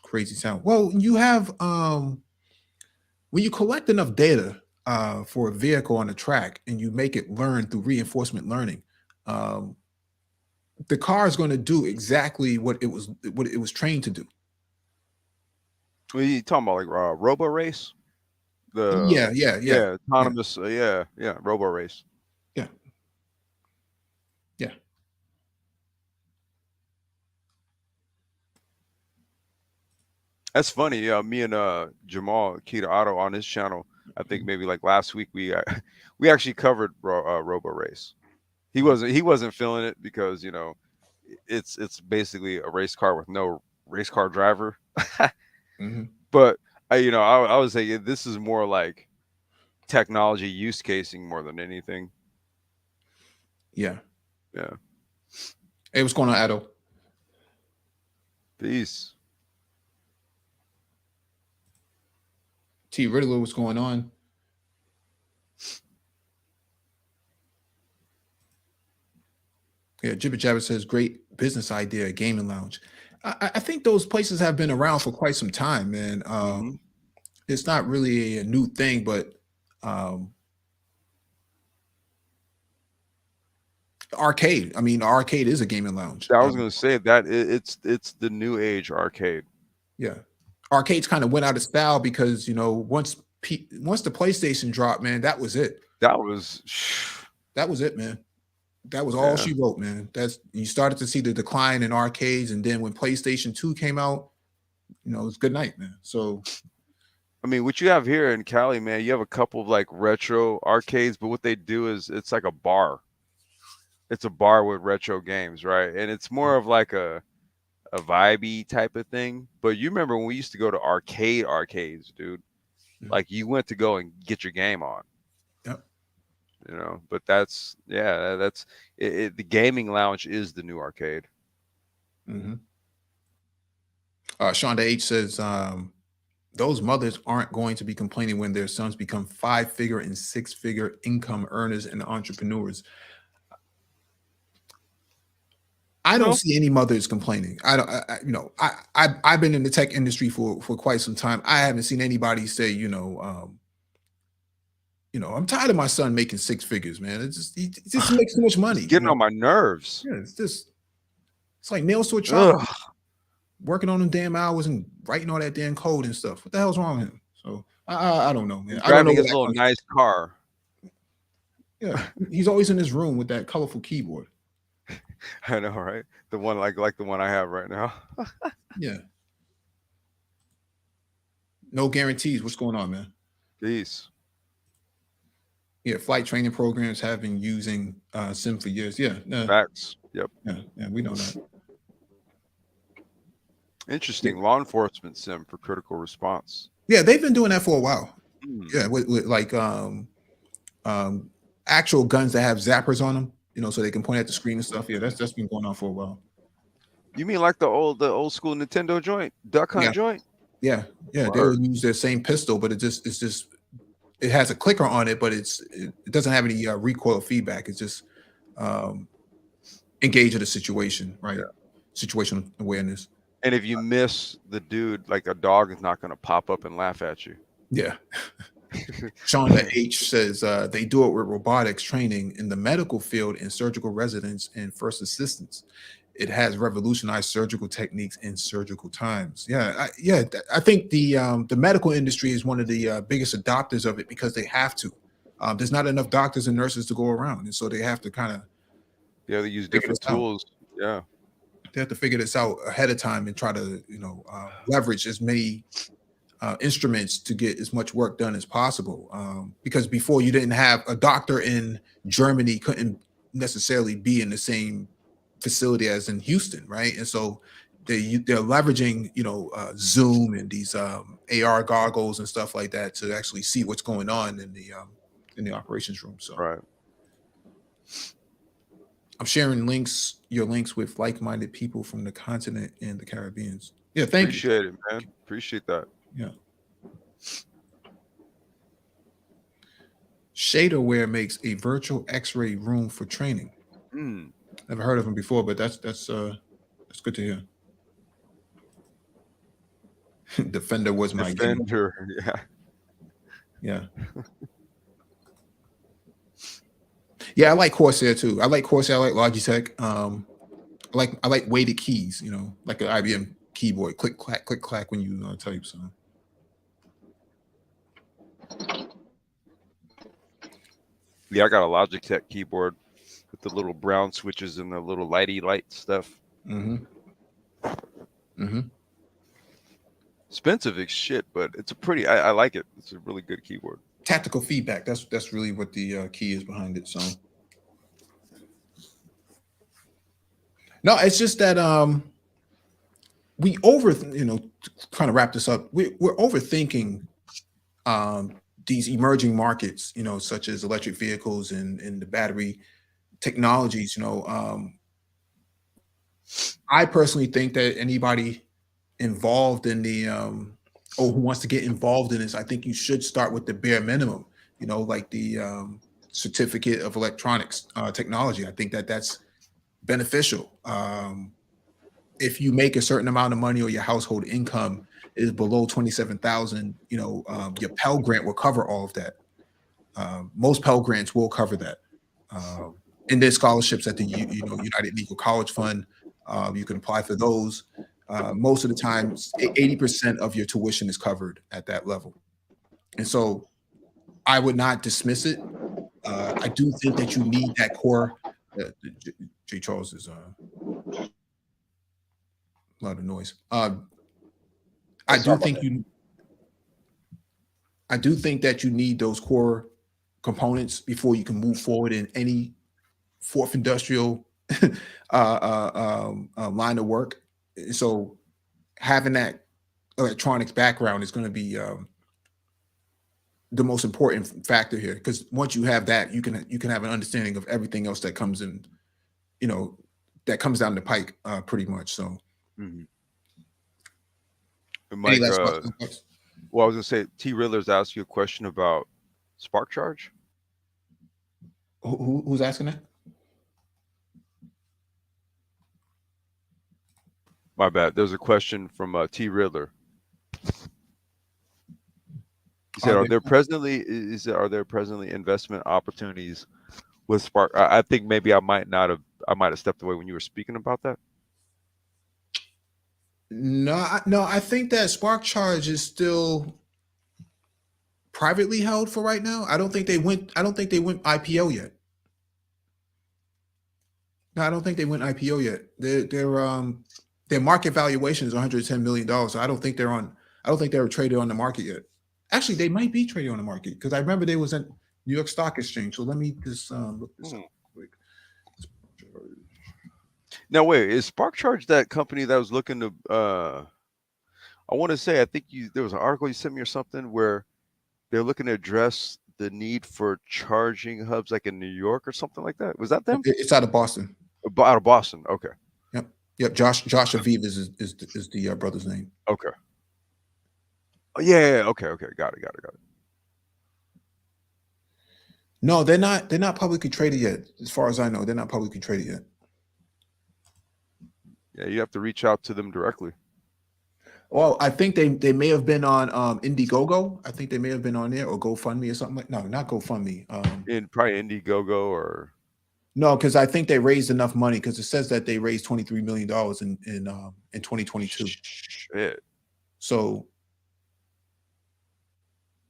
Crazy sound. Well, you have when you collect enough data for a vehicle on a track and you make it learn through reinforcement learning, the car is going to do exactly what it was trained to do. What are you talking about, like Robo Race? Yeah. Autonomous. Robo Race. Yeah. That's funny. Me and Jamal Kita Auto on his channel, I think maybe like last week we actually covered Robo Race. He wasn't feeling it because it's basically a race car with no race car driver. But I was saying this is more like technology use casing more than anything. Yeah. Yeah. Hey, what's going on, Ado? Peace. T Riddler, what's going on? Yeah, Jibber Jabber says, great business idea, gaming lounge. I think those places have been around for quite some time, man. It's not really a new thing, but arcade. I mean, arcade is a gaming lounge. I was going to say that it's the new age arcade. Yeah, arcades kind of went out of style because once the PlayStation dropped, man, that was it. That was it, man. That was all she wrote, man. You started to see the decline in arcades, and then when PlayStation 2 came out, it's good night, man. So, I mean, what you have here in Cali, man, you have a couple of like retro arcades, but what they do is it's like a bar. It's a bar with retro games, right? And it's more of like a vibey type of thing. But you remember when we used to go to arcades, dude? Like you went to go and get your game on. But that's it. The gaming lounge is the new arcade. Shonda H says those mothers aren't going to be complaining when their sons become 5-figure and 6-figure income earners and entrepreneurs. I don't see any mothers complaining. I've been in the tech industry for quite some time. I haven't seen anybody say, I'm tired of my son making 6 figures, man. He just makes too much money. It's getting on my nerves. Yeah, it's like nails to a chalkboard. Working on them damn hours and writing all that damn code and stuff. What the hell's wrong with him? So I don't know, man. He's I don't know driving where his that little comes nice car. from. Yeah, he's always in his room with that colorful keyboard. I know, right? The one like the one I have right now. Yeah. No guarantees. What's going on, man? Peace. Yeah, flight training programs have been using sim for years. Yeah, Facts. Yep. yeah, we know that. Interesting. Law enforcement sim for critical response. Yeah, they've been doing that for a while. Mm. Yeah, with like actual guns that have zappers on them, so they can point at the screen and stuff. Yeah, that's been going on for a while. You mean like the old school Nintendo joint, duck hunt joint? Yeah. They'll use their same pistol, but it has a clicker on it, but it doesn't have any recoil feedback. It's just engage in the situation, right? Yeah. Situational awareness. And if you miss the dude, like a dog is not going to pop up and laugh at you. Yeah. Shonda H says they do it with robotics training in the medical field and surgical residents and first assistants. It has revolutionized surgical techniques in surgical times. Yeah, I think the medical industry is one of the biggest adopters of it because they have to. There's not enough doctors and nurses to go around, and so they have to kind of they use different tools. Yeah, they have to figure this out ahead of time and try to leverage as many instruments to get as much work done as possible. Because before you didn't have a doctor in Germany couldn't necessarily be in the same facility as in Houston, right? And so they're leveraging Zoom and these AR goggles and stuff like that to actually see what's going on in the operations room. So right. I'm sharing your links with like-minded people from the continent and the Caribbean. Yeah, thank you. Appreciate it, man. Appreciate that. Yeah. Shaderware makes a virtual X-ray room for training. Never heard of them before, but that's good to hear. Defender was my Defender. Yeah. Yeah, I like Corsair too. I like Corsair. I like Logitech. I like weighted keys. Like an IBM keyboard. Click clack when you type. So. Yeah, I got a Logitech keyboard with the little brown switches and the little light stuff. Expensive as shit, but it's a pretty. I like it. It's a really good keyboard. Tactical feedback. That's really what the key is behind it. So. No, it's just that we kind of wrap this up. We're overthinking these emerging markets, such as electric vehicles and the battery technologies. I personally think that anybody involved in the or who wants to get involved in this, I think you should start with the bare minimum, like the certificate of electronics technology. I think that's beneficial. If you make a certain amount of money or your household income is below 27,000, your Pell Grant will cover all of that. Most Pell Grants will cover that. And there's scholarships at the United Negro College Fund. You can apply for those. Most of the time, 80% of your tuition is covered at that level. And so I would not dismiss it. I do think that you need that core. J. Charles is a lot of noise. I do think that you need those core components before you can move forward in any fourth industrial line of work. So having that electronics background is going to be the most important factor here, because once you have that, you can have an understanding of everything else that comes in, that comes down the pike pretty much. So. Mike, well, I was gonna say, T. Riddler's asked you a question about Spark Charge. Who's asking that? My bad. There's a question from T. Riddler. He said, "Are there presently investment opportunities with Spark?" I think maybe I might have stepped away when you were speaking about that. No, I think that Spark Charge is still privately held for right now. I don't think they went IPO yet. No, I don't think they went IPO yet. Their market valuation is $110 million. So I don't think they were traded on the market yet. Actually, they might be traded on the market because I remember they was at New York Stock Exchange. So let me just look this up quick. Now wait, is Spark Charge that company that was looking to I want to say, I think there was an article you sent me or something where they're looking to address the need for charging hubs like in New York or something like that. Was that them? It's out of Boston. Out of Boston. Okay. Yep. Josh Aviv is the brother's name. Okay. Oh, yeah. Okay. Got it. No, they're not publicly traded yet. As far as I know, they're not publicly traded yet. Yeah, you have to reach out to them directly. Well, I think they may have been on Indiegogo. I think they may have been on there, or GoFundMe or something like. No, not GoFundMe. In probably Indiegogo or. No, because I think they raised enough money because it says that they raised $23 million in 2022. Shit. So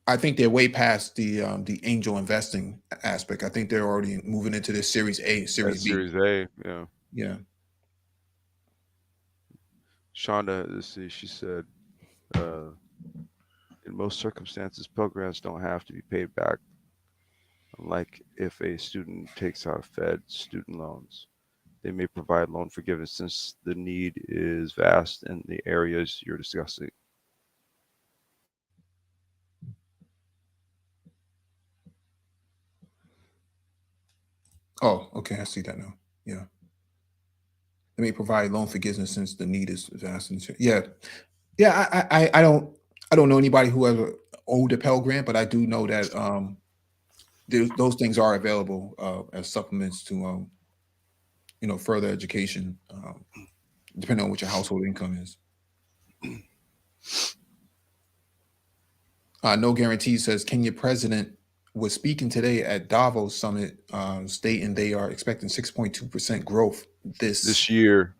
I think they're way past the angel investing aspect. I think they're already moving into this Series A, Series B. Series A, yeah. Yeah. Shonda, let's see, she said, in most circumstances, programs don't have to be paid back. Unlike if a student takes out Fed student loans, they may provide loan forgiveness since the need is vast in the areas you're discussing. Oh, okay, I see that now. Yeah. They may provide loan forgiveness since the need is vast. Yeah. I don't know anybody who ever owed a Pell Grant, but I do know that those things are available as supplements to further education, depending on what your household income is. No Guarantee says Kenya president was speaking today at Davos summit, stating they are expecting 6.2% growth this year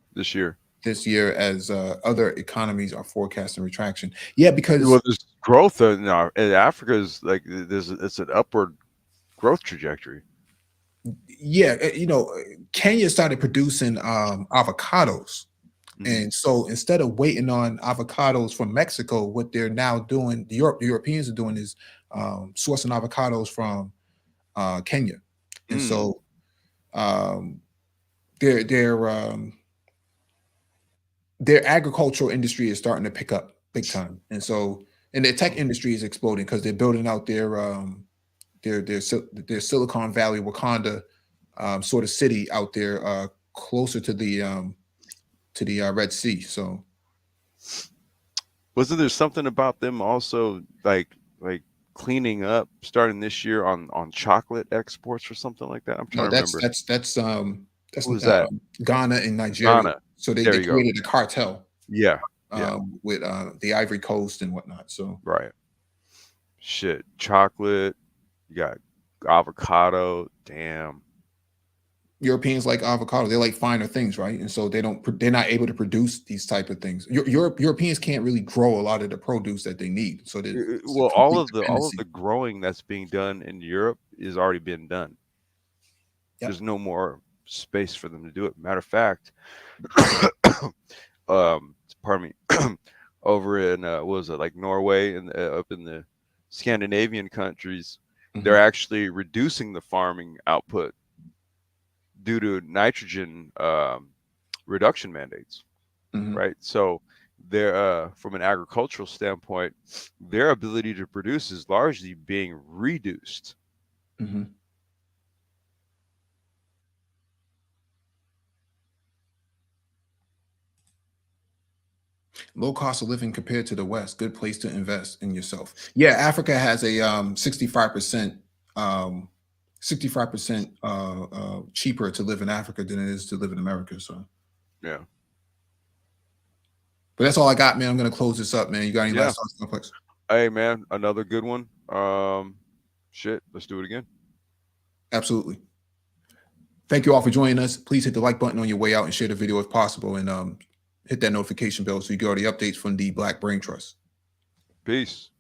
as other economies are forecasting retraction. Yeah, because there's growth in Africa is like it's an upward growth trajectory. Yeah, Kenya started producing avocados. And so instead of waiting on avocados from Mexico, what they're now doing, the Europeans are doing is sourcing avocados from Kenya. And so their agricultural industry is starting to pick up big time. And so, and their tech industry is exploding because they're building out their Silicon Valley, Wakanda sort of city out there closer to the Red Sea. So wasn't there something about them also like cleaning up starting this year on chocolate exports or something like that? I'm trying to remember. That's Ghana and Nigeria. Ghana. So they created a cartel. Yeah. With the Ivory Coast and whatnot. So right. Shit. Chocolate. You got avocado. Damn. Europeans like avocado. They like finer things, right? And so they're not able to produce these type of things. Europeans can't really grow a lot of the produce that they need. So all of the growing that's being done in Europe is already been done. Yep. There's no more space for them to do it. Matter of fact, pardon me, over in what was it, like Norway and up in the Scandinavian countries, they're actually reducing the farming output due to nitrogen reduction mandates, right? So they're from an agricultural standpoint, their ability to produce is largely being reduced. Low cost of living compared to the West, good place to invest in yourself. Yeah, Africa has a 65% cheaper to live in Africa than it is to live in America. So yeah. But that's all I got, man. I'm gonna close this up, man. You got any last thoughts, Complex? Hey man, another good one. Shit, let's do it again. Absolutely. Thank you all for joining us. Please hit the like button on your way out and share the video if possible, and hit that notification bell so you get all the updates from the Black Brain Trust. Peace.